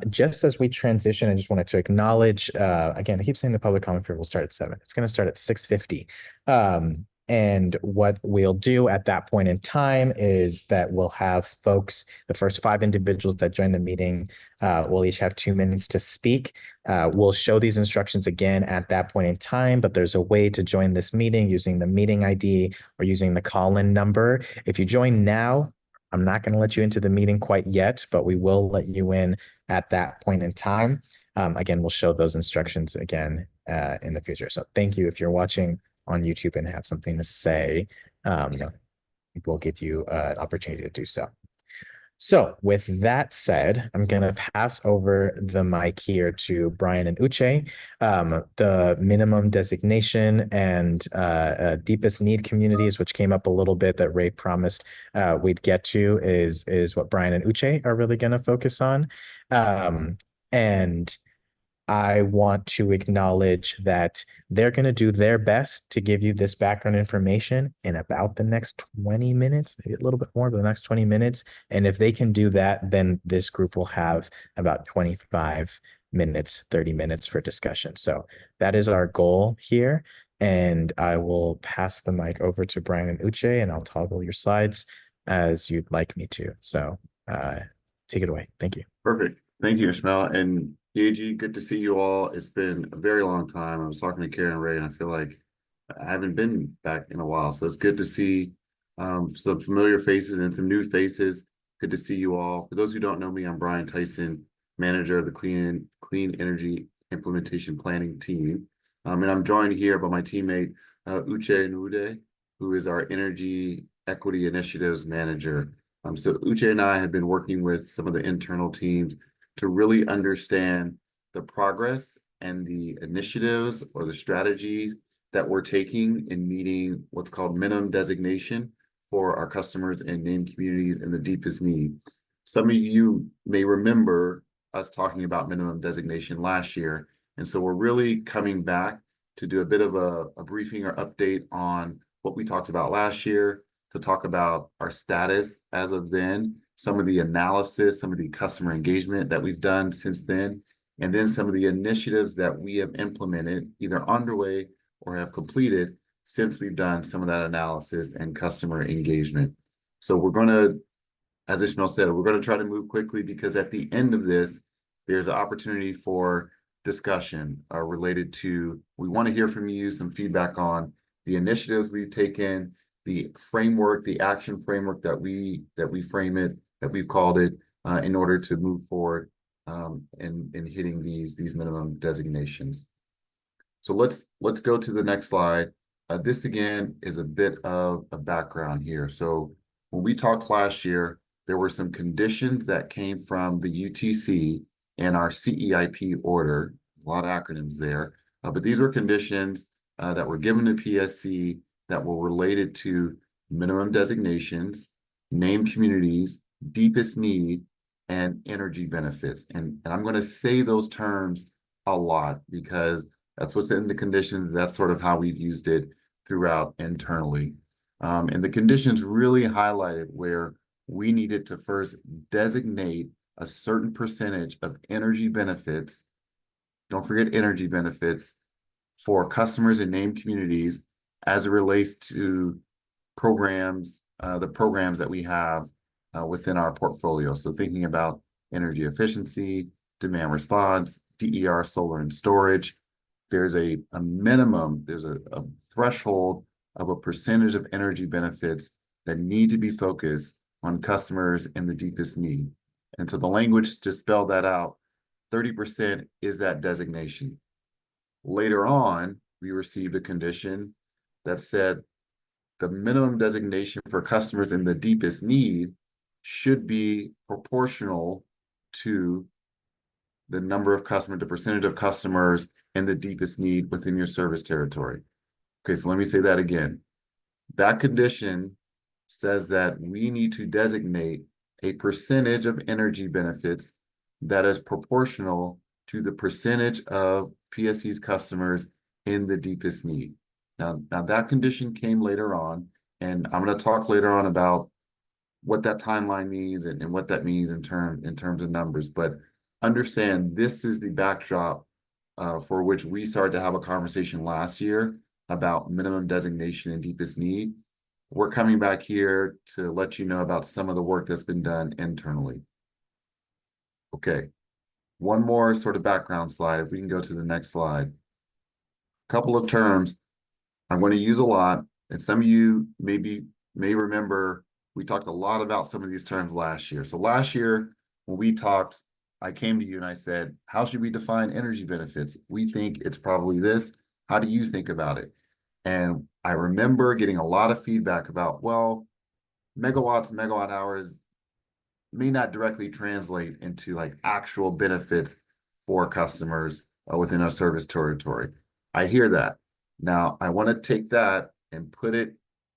Just as we transition, I just wanted to acknowledge, again, I keep saying the public comment period will start at 7. It's going to start at 6:50. And what we'll do at that point in time is that we'll have folks, the first 5 individuals that join the meeting, will each have 2 minutes to speak. We'll show these instructions again at that point in time, but there's a way to join this meeting using the meeting ID or using the call-in number. If you join now, I'm not going to let you into the meeting quite yet, but we will let you in at that point in time. Again, we'll show those instructions again in the future. So thank you. If you're watching on YouTube and have something to say, we'll give you an opportunity to do so. So with that said, I'm going to pass over the mic here to Brian and Uche. The minimum designation and deepest need communities, which came up a little bit that Ray promised we'd get to, is what Brian and Uche are really going to focus on. And I want to acknowledge that they're going to do their best to give you this background information in about the next 20 minutes, maybe a little bit more, but the next 20 minutes. And if they can do that, then this group will have about 25 minutes, 30 minutes for discussion. So that is our goal here. And I will pass the mic over to Brian and Uche, and I'll toggle your slides as you'd like me to. So take it away. Thank you. Perfect. Thank you, Ishmael. And EAG, good to see you all. It's been a very long time. I was talking to Karen Ray, and I feel like I haven't been back in a while. So it's good to see some familiar faces and some new faces. Good to see you all. For those who don't know me, I'm Brian Tyson, manager of the Clean Energy Implementation Planning team. And I'm joined here by my teammate, Uche Nwude, who is our Energy Equity Initiatives Manager. So Uche and I have been working with some of the internal teams to really understand the progress and the initiatives or the strategies that we're taking in meeting what's called minimum designation for our customers and named communities in the deepest need. Some of you may remember us talking about minimum designation last year. And so we're really coming back to do a bit of a briefing or update on what we talked about last year, to talk about our status as of then, some of the analysis, some of the customer engagement that we've done since then, and then some of the initiatives that we have implemented, either underway or have completed since we've done some of that analysis and customer engagement. So we're going to, as Ishmael said, we're going to try to move quickly because at the end of this, there's an opportunity for discussion related to, we want to hear from you, some feedback on the initiatives we've taken, the framework, the action framework that we frame it, that we've called it, in order to move forward in hitting these minimum designations. So let's go to the next slide. This again is a bit of a background here. So when we talked last year, there were some conditions that came from the UTC and our CEIP order, a lot of acronyms there, but these were conditions that were given to PSC that were related to minimum designations, named communities, deepest need, and energy benefits. And I'm going to say those terms a lot because that's what's in the conditions. That's sort of how we've used it throughout internally. And the conditions really highlighted where we needed to first designate a certain percentage of energy benefits. Don't forget energy benefits for customers in named communities as it relates to programs, the programs that we have within our portfolio. So thinking about energy efficiency, demand response, DER, solar and storage, there's a minimum, there's a threshold of a percentage of energy benefits that need to be focused on customers in the deepest need. And so the language to spell that out, 30% is that designation. Later on, we received a condition that said the minimum designation for customers in the deepest need should be proportional to the number of customers, the percentage of customers in the deepest need within your service territory. Okay, so let me say that again. That condition says that we need to designate a percentage of energy benefits that is proportional to the percentage of PSC's customers in the deepest need. Now that condition came later on, and I'm going to talk later on about what that timeline means and what that means in terms of numbers. But understand this is the backdrop for which we started to have a conversation last year about minimum designation and deepest need. We're coming back here to let you know about some of the work that's been done internally. Okay, one more sort of background slide. If we can go to the next slide. A couple of terms I'm going to use a lot, and some of you may remember we talked a lot about some of these terms last year. So last year, when we talked, I came to you and I said, how should we define energy benefits? We think it's probably this. How do you think about it? And I remember getting a lot of feedback about, well, megawatts, megawatt hours may not directly translate into like actual benefits for customers within our service territory. I hear that. Now, I want to take that and put it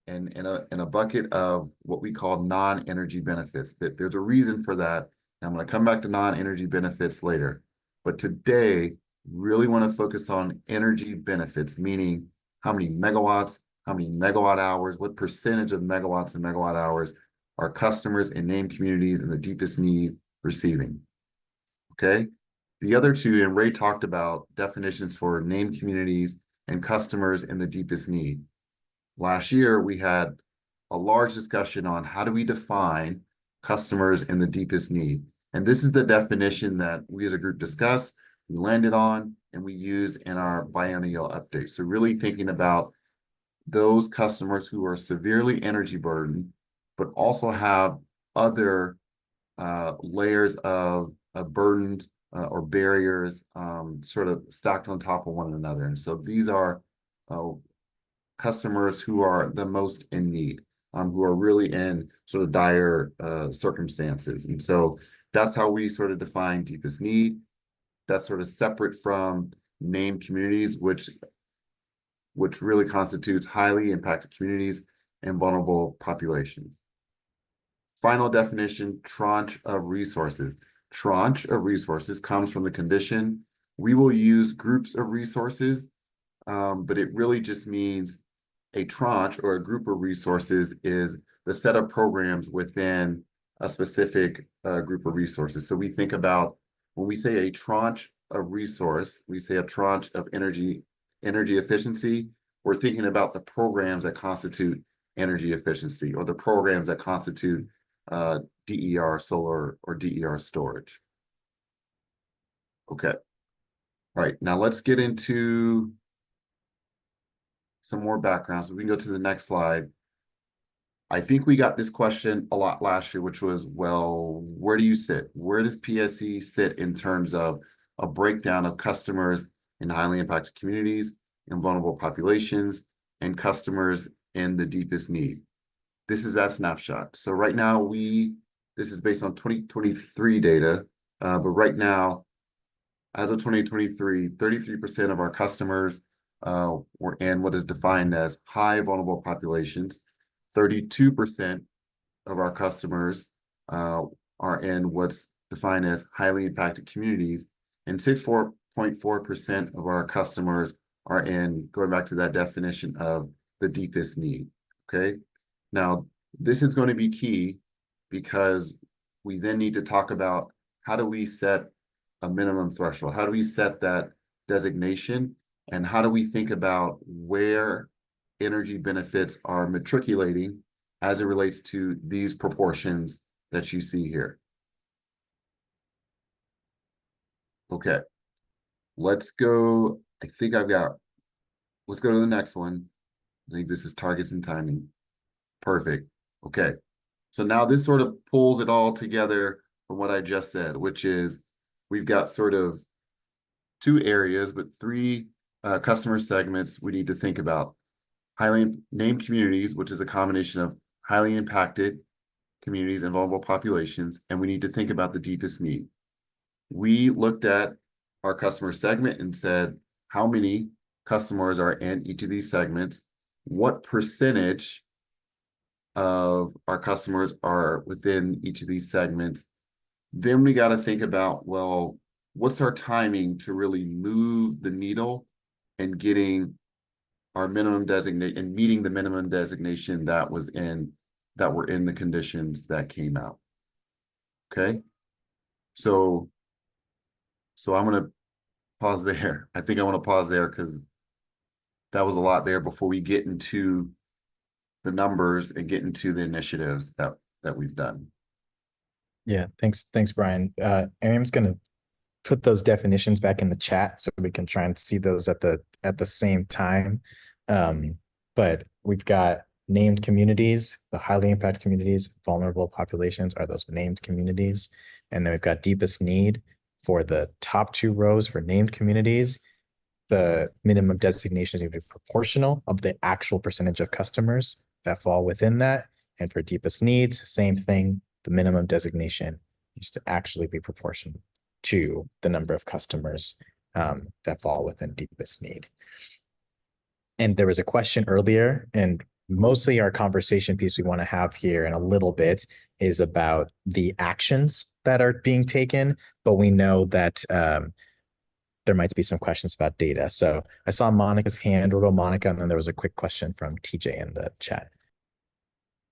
in a bucket of what we call non-energy benefits. That there's a reason for that. And I'm going to come back to non-energy benefits later. But today, really want to focus on energy benefits, meaning how many megawatts, how many megawatt hours, what percentage of megawatts and megawatt hours are customers in named communities in the deepest need receiving. Okay. The other two, and Ray talked about definitions for named communities and customers in the deepest need. Last year, we had a large discussion on how do we define customers in the deepest need. And this is the definition that we as a group discussed, we landed on, and we use in our biennial update. So really thinking about those customers who are severely energy burdened, but also have other layers of burdens or barriers sort of stacked on top of one another. And so these are customers who are the most in need, who are really in sort of dire circumstances. And so that's how we sort of define deepest need. That's sort of separate from named communities, which really constitutes highly impacted communities and vulnerable populations. Final definition, tranche of resources. Tranche of resources comes from the condition. We will use groups of resources, but it really just means a tranche or a group of resources is the set of programs within a specific group of resources. So we think about, when we say a tranche of resource, we say a tranche of energy efficiency. we're thinking about the programs that constitute energy efficiency or the programs that constitute DER solar or DER storage. Okay. All right, now let's get into some more background. So we can go to the next slide. I think we got this question a lot last year, which was, well, where do you sit? Where does PSE sit in terms of a breakdown of customers in highly impacted communities and vulnerable populations and customers in the deepest need? This is that snapshot. So right now this is based on 2023 data, but right now, as of 2023, 33% of our customers were in what is defined as high vulnerable populations. 32% of our customers are in what's defined as highly impacted communities, and 64.4% of our customers are in, going back to that definition of the deepest need. Okay, now this is going to be key because we then need to talk about how do we set a minimum threshold? How do we set that designation? And how do we think about where energy benefits are matriculating as it relates to these proportions that you see here? Okay, let's go. Let's go to the next one. I think this is targets and timing. Perfect. Okay, so now this sort of pulls it all together from what I just said, which is we've got sort of two areas, but three customer segments we need to think about. Highly named communities, which is a combination of highly impacted communities and vulnerable populations, and we need to think about the deepest need. We looked at our customer segment and said, how many customers are in each of these segments? What percentage of our customers are within each of these segments? Then we got to think about, well, what's our timing to really move the needle and getting our minimum designate and meeting the minimum designation that were in the conditions that came out. Okay, so I'm going to pause there. I think I want to pause there because that was a lot there before we get into the numbers and get into the initiatives that we've done. Yeah, thanks, Brian. Miriam's going to put those definitions back in the chat so we can try and see those at the same time. But we've got named communities, the highly impacted communities, vulnerable populations are those named communities. And then we've got deepest need for the top two rows for named communities. The minimum designation is going to be proportional of the actual percentage of customers that fall within that. And for deepest needs, same thing. The minimum designation needs to actually be proportional to the number of customers that fall within deepest need. And there was a question earlier, and mostly our conversation piece we want to have here in a little bit is about the actions that are being taken, but we know that there might be some questions about data. So I saw Monica's hand. We'll go Monica, and then there was a quick question from TJ in the chat.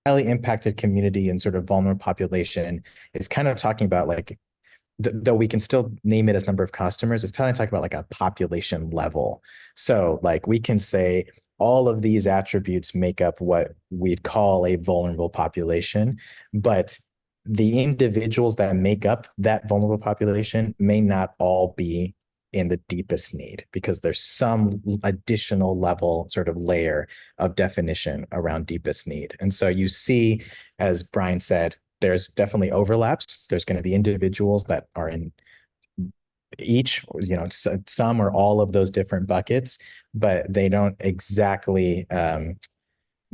Highly impacted community and sort of vulnerable population is kind of talking about like, though we can still name it as number of customers, it's kind of talking about like a population level. So like we can say all of these attributes make up what we'd call a vulnerable population, but the individuals that make up that vulnerable population may not all be in the deepest need because there's some additional level sort of layer of definition around deepest need. And so you see, as Brian said, there's definitely overlaps. There's going to be individuals that are in each, some or all of those different buckets, but they don't exactly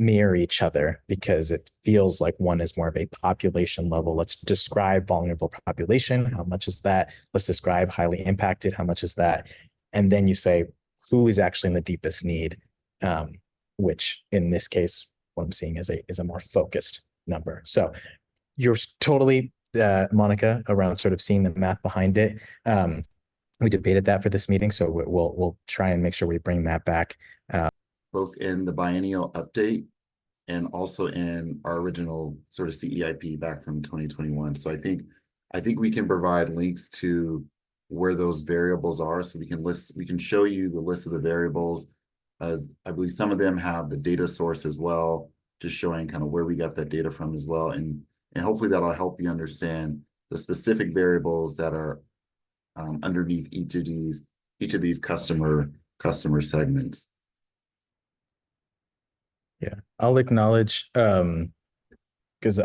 mirror each other because it feels like one is more of a population level. Let's describe vulnerable population. How much is that? Let's describe highly impacted. How much is that? And then you say, who is actually in the deepest need? Which in this case, what I'm seeing is a more focused number. So you're totally, Monica, around sort of seeing the math behind it. We debated that for this meeting, so we'll try and make sure we bring that back. Both in the biennial update and also in our original sort of CEIP back from 2021. So I think we can provide links to where those variables are, so we can show you the list of the variables I believe some of them have the data source as well, just showing kind of where we got that data from as well. And hopefully that'll help you understand the specific variables that are underneath each of these customer segments. Yeah, I'll acknowledge because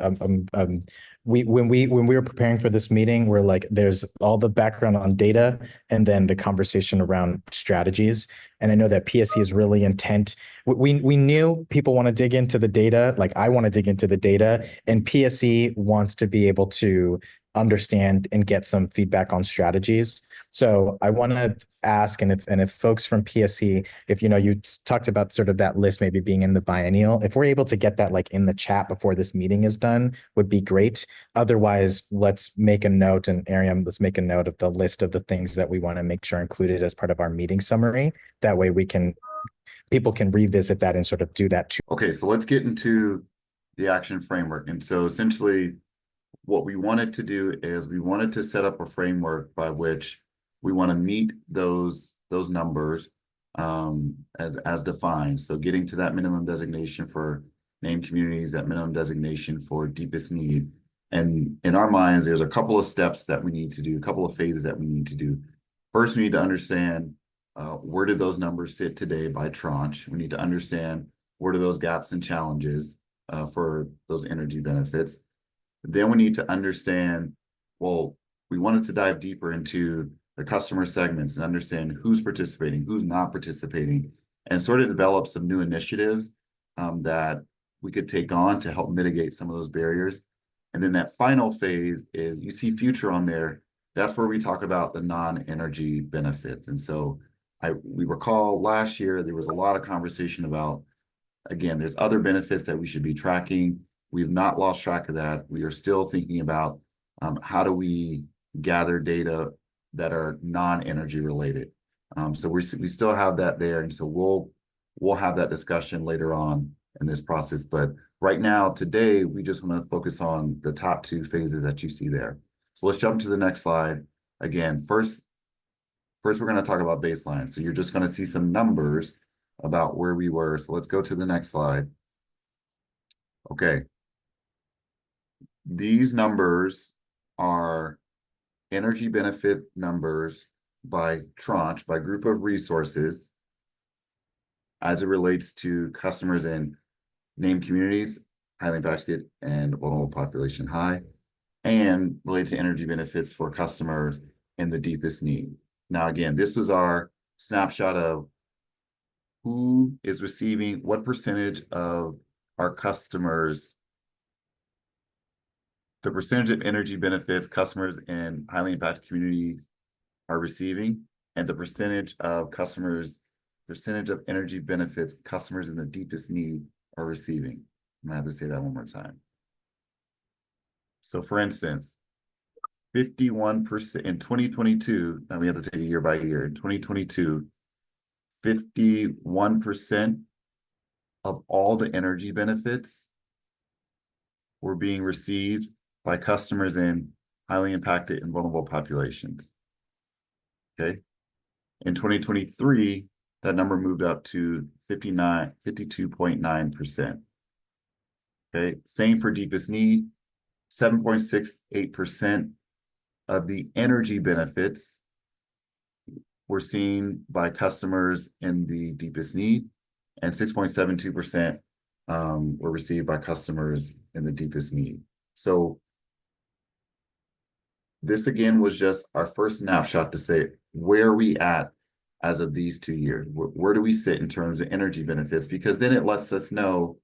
when we were preparing for this meeting, we're like, there's all the background on data and then the conversation around strategies. And I know that PSC is really intent. We knew people want to dig into the data, like I want to dig into the data, and PSC wants to be able to understand and get some feedback on strategies. So I want to ask, and if folks from PSC, if you talked about sort of that list maybe being in the biennial, if we're able to get that like in the chat before this meeting is done, would be great. Otherwise, let's make a note, and Ariam, let's make a note of the list of the things that we want to make sure included as part of our meeting summary. That way people can revisit that and sort of do that too. Okay, so let's get into the action framework. And so essentially what we wanted to do is we wanted to set up a framework by which we want to meet those numbers as defined. So getting to that minimum designation for named communities, that minimum designation for deepest need. And in our minds, there's a couple of steps that we need to do, a couple of phases that we need to do. First, we need to understand where do those numbers sit today by tranche. We need to understand where do those gaps and challenges for those energy benefits. Then we need to understand, well, we wanted to dive deeper into the customer segments and understand who's participating, who's not participating, and sort of develop some new initiatives that we could take on to help mitigate some of those barriers. And then that final phase is, you see future on there, that's where we talk about the non-energy benefits. And so we recall last year, there was a lot of conversation about, again, there's other benefits that we should be tracking. We've not lost track of that. We are still thinking about how do we gather data that are non-energy related. So we still have that there. And so we'll have that discussion later on in this process. But right now, today, we just want to focus on the top two phases that you see there. So let's jump to the next slide. Again, first we're going to talk about baseline. So you're just going to see some numbers about where we were. So let's go to the next slide. Okay. These numbers are energy benefit numbers by tranche, by group of resources, as it relates to customers in named communities, highly impacted and vulnerable population high, and related to energy benefits for customers in the deepest need. Now, again, this was our snapshot of who is receiving, what percentage of our customers, the percentage of energy benefits customers in highly impacted communities are receiving, and the percentage of energy benefits customers in the deepest need are receiving. I'm gonna have to say that one more time. So for instance, 51% in 2022, now we have to take it year by year. In 2022, 51% of all the energy benefits were being received by customers in highly impacted and vulnerable populations. Okay. In 2023, that number moved up to 52.9%. Okay. Same for deepest need, 7.68% of the energy benefits were seen by customers in the deepest need, and 6.72% were received by customers in the deepest need. So this again was just our first snapshot to say, where are we at as of these 2 years? Where do we sit in terms of energy benefits? Because then it lets us know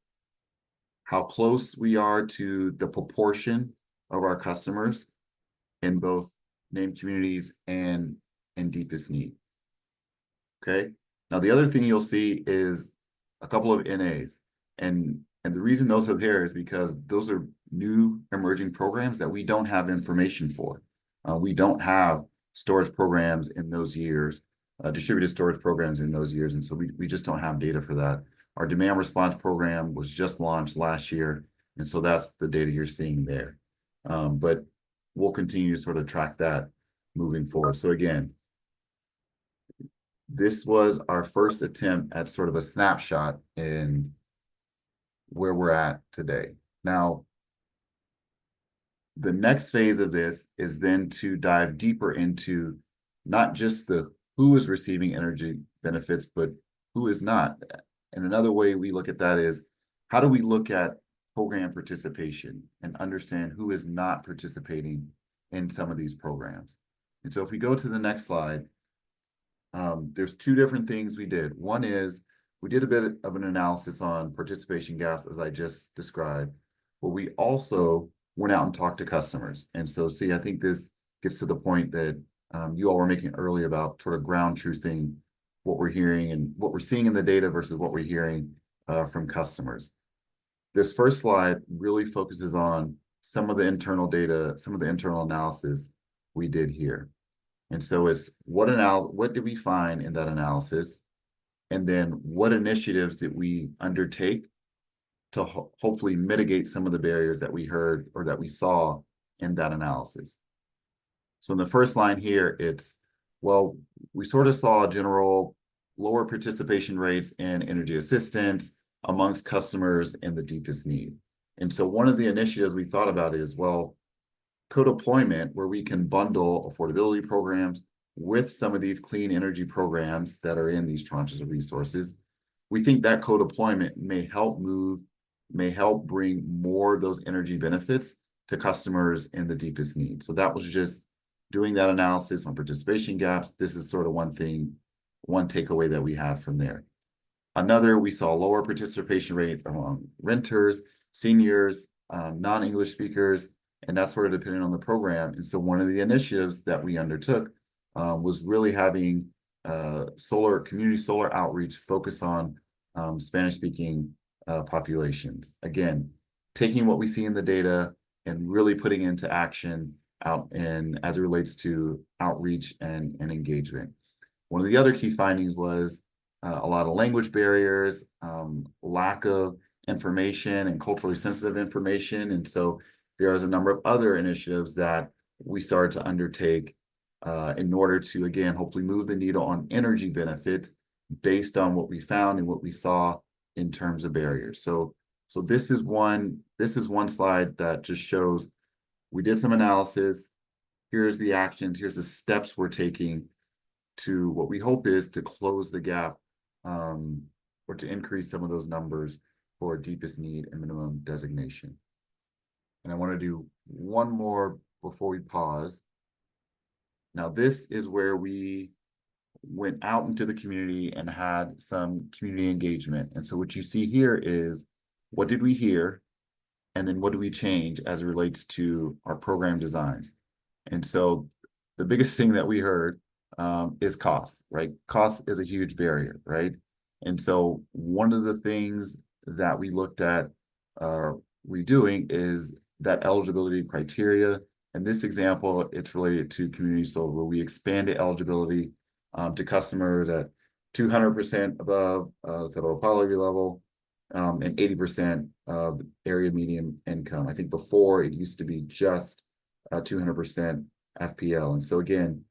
how close we are to the proportion of our customers in both named communities and in deepest need. Okay. Now, the other thing you'll see is a couple of NAs. And the reason those are there is because those are new emerging programs that we don't have information for. We don't have storage programs in those years, distributed storage programs in those years. And so we just don't have data for that. Our demand response program was just launched last year. And so that's the data you're seeing there. But we'll continue to sort of track that moving forward. So again, this was our first attempt at sort of a snapshot in where we're at today. Now, the next phase of this is then to dive deeper into not just the who is receiving energy benefits, but who is not. And another way we look at that is, how do we look at program participation and understand who is not participating in some of these programs? And so if we go to the next slide, there's two different things we did. One is we did a bit of an analysis on participation gaps, as I just described, but we also went out and talked to customers. And so, see, I think this gets to the point that you all were making earlier about sort of ground truthing what we're hearing and what we're seeing in the data versus what we're hearing from customers. This first slide really focuses on some of the internal data, some of the internal analysis we did here. And so it's what did we find in that analysis? And then what initiatives did we undertake to hopefully mitigate some of the barriers that we heard or that we saw in that analysis? So in the first line here, it's, well, we sort of saw general lower participation rates in energy assistance amongst customers in the deepest need. And so one of the initiatives we thought about is, well, co-deployment, where we can bundle affordability programs with some of these clean energy programs that are in these tranches of resources. We think that co-deployment may help bring more of those energy benefits to customers in the deepest need. So that was just doing that analysis on participation gaps. This is sort of one takeaway that we had from there. Another, we saw lower participation rate among renters, seniors, non-English speakers, and that's sort of depending on the program. And so one of the initiatives that we undertook was really having community solar outreach focus on Spanish-speaking populations. Again, taking what we see in the data and really putting into action as it relates to outreach and engagement. One of the other key findings was a lot of language barriers, lack of information and culturally sensitive information. And so there is a number of other initiatives that we started to undertake in order to, again, hopefully move the needle on energy benefit based on what we found and what we saw in terms of barriers. So this is one slide that just shows we did some analysis. Here's the actions, here's the steps we're taking to what we hope is to close the gap or to increase some of those numbers for deepest need and minimum designation. And I want to do one more before we pause. Now, this is where we went out into the community and had some community engagement. And so what you see here is, what did we hear? And then what do we change as it relates to our program designs? And so the biggest thing that we heard is cost, right? Cost is a huge barrier, right? And so one of the things that we looked at redoing is that eligibility criteria. In this example, it's related to community solar, where we expanded eligibility to customers at 200% above the federal poverty level and 80% of area median income. I think before it used to be just 200% FPL. And so again,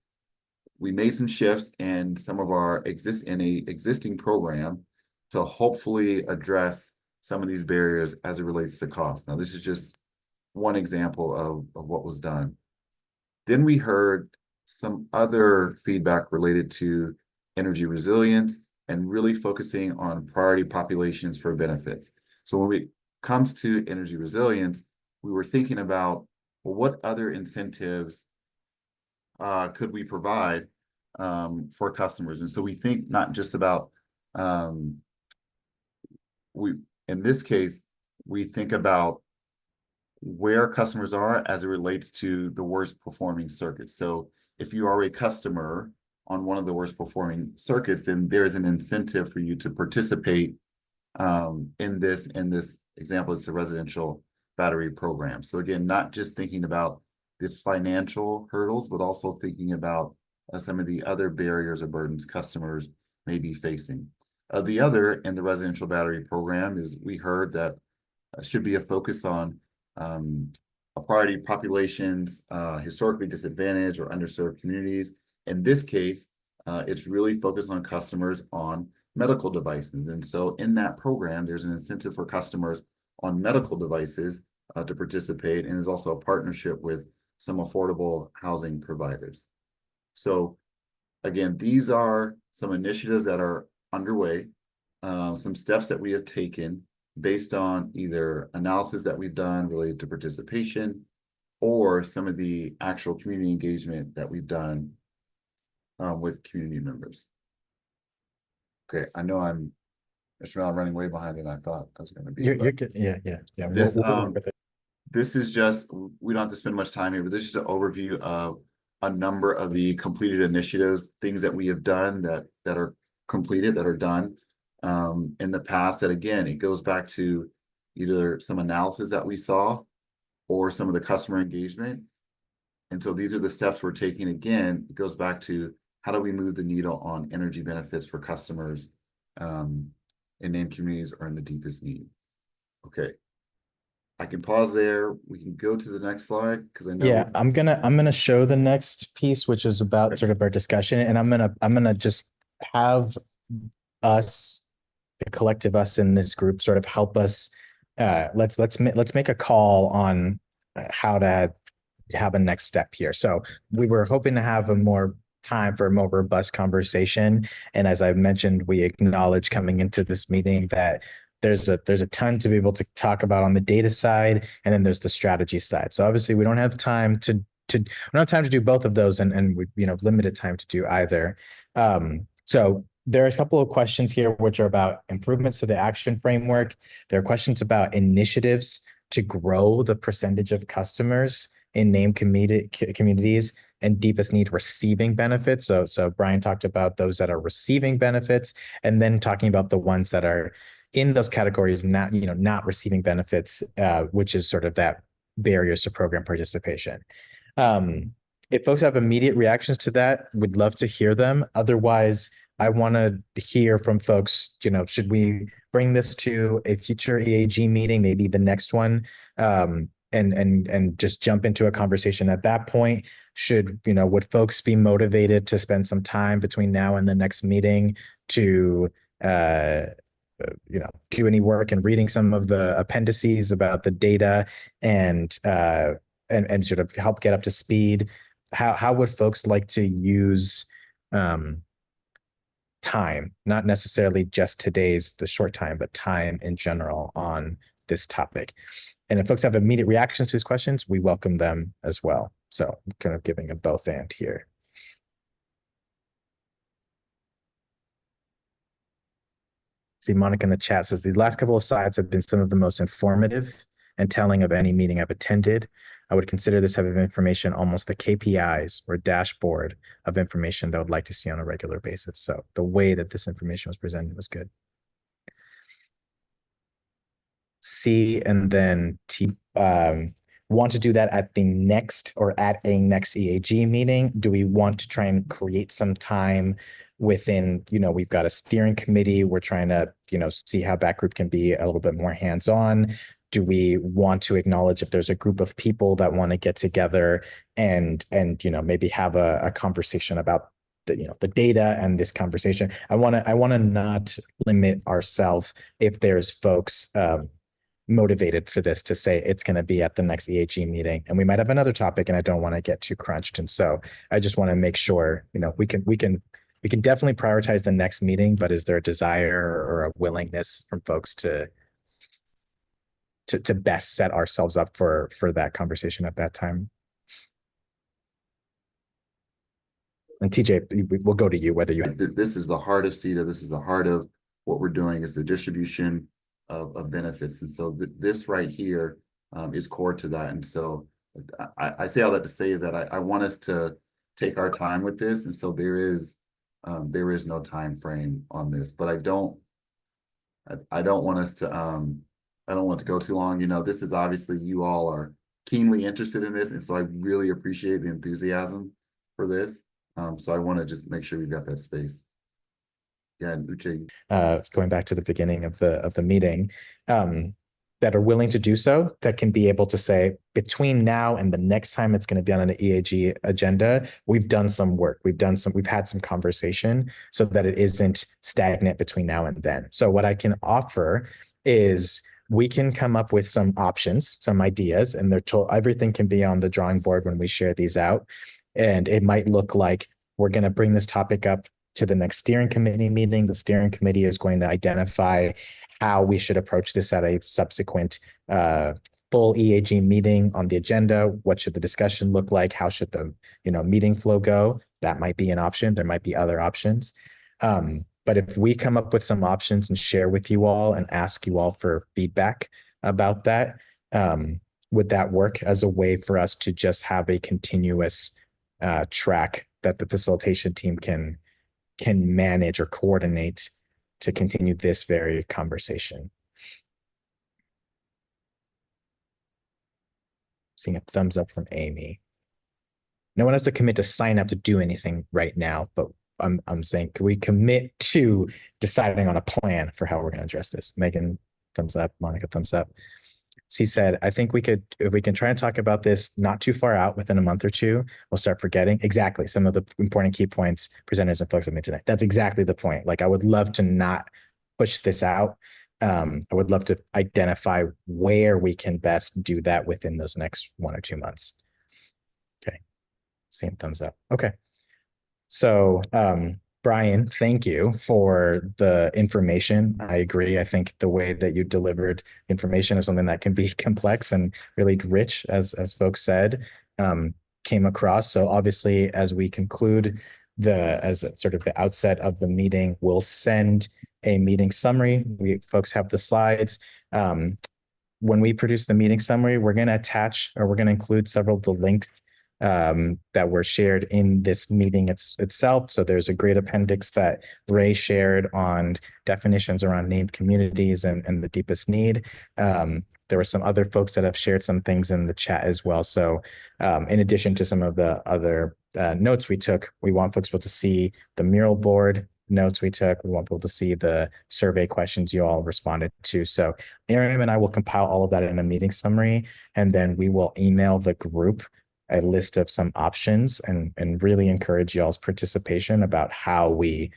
we made some shifts in some of our existing program to hopefully address some of these barriers as it relates to cost. Now, this is just one example of what was done. Then we heard some other feedback related to energy resilience and really focusing on priority populations for benefits. So when it comes to energy resilience, we were thinking about, well, what other incentives could we provide for customers? And so we think not just about, in this case, we think about where customers are as it relates to the worst performing circuits. So if you are a customer on one of the worst performing circuits, then there's an incentive for you to participate in this example. It's a residential battery program. So again, not just thinking about the financial hurdles, but also thinking about some of the other barriers or burdens customers may be facing. The other in the residential battery program is we heard that should be a focus on priority populations, historically disadvantaged or underserved communities. In this case, It's really focused on customers on medical devices. And so in that program, there's an incentive for customers on medical devices to participate. And there's also a partnership with some affordable housing providers. So again, these are some initiatives that are underway, some steps that we have taken based on either analysis that we've done related to participation or some of the actual community engagement that we've done with community members. Okay, I know I'm running way behind than I thought I was going to be. You're but good. Yeah. This, We'll work with it. This is just, we don't have to spend much time here, but this is an overview of a number of the completed initiatives, things that we have done that are completed, that are done in the past. That again, it goes back to either some analysis that we saw or some of the customer engagement. And so these are the steps we're taking. Again, it goes back to how do we move the needle on energy benefits for customers in named communities or in the deepest need. Okay. I can pause there. We can go to the next slide because I know. Yeah, I'm gonna show the next piece, which is about sort of our discussion, and I'm gonna just have us, the collective us in this group, sort of help us. Let's make a call on how to have a next step here. So we were hoping to have a more time for a more robust conversation, and as I mentioned, we acknowledge coming into this meeting that there's a ton to be able to talk about on the data side, and then there's the strategy side. So obviously we don't have time to we don't have time to do both of those, and we limited time to do either. So there are a couple of questions here which are about improvements to the action framework. There are questions about initiatives to grow the percentage of customers in named communities and deepest need receiving benefits. So Brian talked about those that are receiving benefits, and then talking about the ones that are in those categories, not receiving benefits, which is sort of that barriers to program participation. If folks have immediate reactions to that, we'd love to hear them. Otherwise, I want to hear from folks, should we bring this to a future EAG meeting, maybe the next one, and just jump into a conversation at that point? Would folks be motivated to spend some time between now and the next meeting to do any work in reading some of the appendices about the data and sort of help get up to speed? How would folks like to use time, not necessarily just the short time, but time in general on this topic? And if folks have immediate reactions to these questions, we welcome them as well. So I'm kind of giving a both and here. See, Monica in the chat says, these last couple of slides have been some of the most informative and telling of any meeting I've attended. I would consider this type of information almost the KPIs or dashboard of information that I would like to see on a regular basis. So the way that this information was presented was good. C and then T, want to do that at the next or at a next EAG meeting? Do we want to try and create some time within, we've got a steering committee. We're trying to, see how that group can be a little bit more hands-on. Do we want to acknowledge if there's a group of people that want to get together and maybe have a conversation about the data and this conversation? I want to not limit ourselves if there's folks motivated for this to say it's going to be at the next EAG meeting, and we might have another topic, and I don't want to get too crunched. And so I just want to make sure, we can definitely prioritize the next meeting, but is there a desire or a willingness from folks to best set ourselves up for that conversation at that time? And TJ, we'll go to you, whether you. This is the heart of CETA. This is the heart of what we're doing, is the distribution of benefits. And so this right here is core to that. And so I say all that to say is that I want us to take our time with this. And so there is no time frame on this, but I don't want us to I don't want to go too long. This is obviously, you all are keenly interested in this, and so I really appreciate the enthusiasm for this. So I want to just make sure we've got that space. Yeah, and Uche. Going back to the beginning of the meeting, that are willing to do so, that can be able to say, between now and the next time it's going to be on an EAG agenda, we've done some work. We've had some conversation so that it isn't stagnant between now and then. So what I can offer is we can come up with some options, some ideas, and everything can be on the drawing board when we share these out. And it might look like we're going to bring this topic up to the next steering committee meeting. The steering committee is going to identify how we should approach this at a subsequent full EAG meeting on the agenda. What should the discussion look like? How should the meeting flow go? That might be an option. There might be other options. But if we come up with some options and share with you all and ask you all for feedback about that, would that work as a way for us to just have a continuous track that the facilitation team can manage or coordinate to continue this very conversation? Seeing a thumbs up from Amy. No one has to commit to sign up to do anything right now, but I'm saying, can we commit to deciding on a plan for how we're going to address this? Megan, thumbs up. Monica, thumbs up. She said, I think if we can try and talk about this not too far out, within a month or two, we'll start forgetting exactly some of the important key points presenters and folks have made tonight. That's exactly the point. Like, I would love to not push this out. I would love to identify where we can best do that within those next 1 or 2 months. Okay. Same thumbs up. Okay. So, Brian, thank you for the information. I agree. I think the way that you delivered information is something that can be complex and really rich, as folks said, came across. So obviously, as we conclude as sort of the outset of the meeting, we'll send a meeting summary. Folks have the slides. When we produce the meeting summary, we're going to include several of the links that were shared in this meeting itself. So there's a great appendix that Ray shared on definitions around named communities and the deepest need. There were some other folks that have shared some things in the chat as well. So in addition to some of the other notes we took, we want folks to be able to see the mural board notes we took. We want people to see the survey questions you all responded to. So Miriam and I will compile all of that in a meeting summary, and then we will email the group a list of some options and really encourage y'all's participation about how we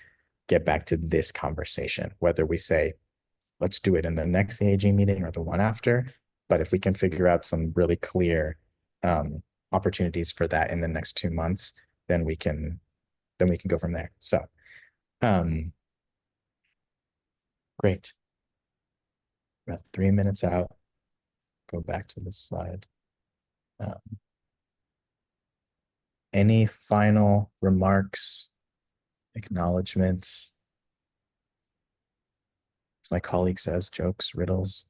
get back to this conversation, whether we say, let's do it in the next EAG meeting or the one after. But if we can figure out some really clear opportunities for that in the next 2 months, then we can go from there. So, great. About 3 minutes out. Go back to this slide. Any final remarks, acknowledgements? As my colleague says, jokes, riddles.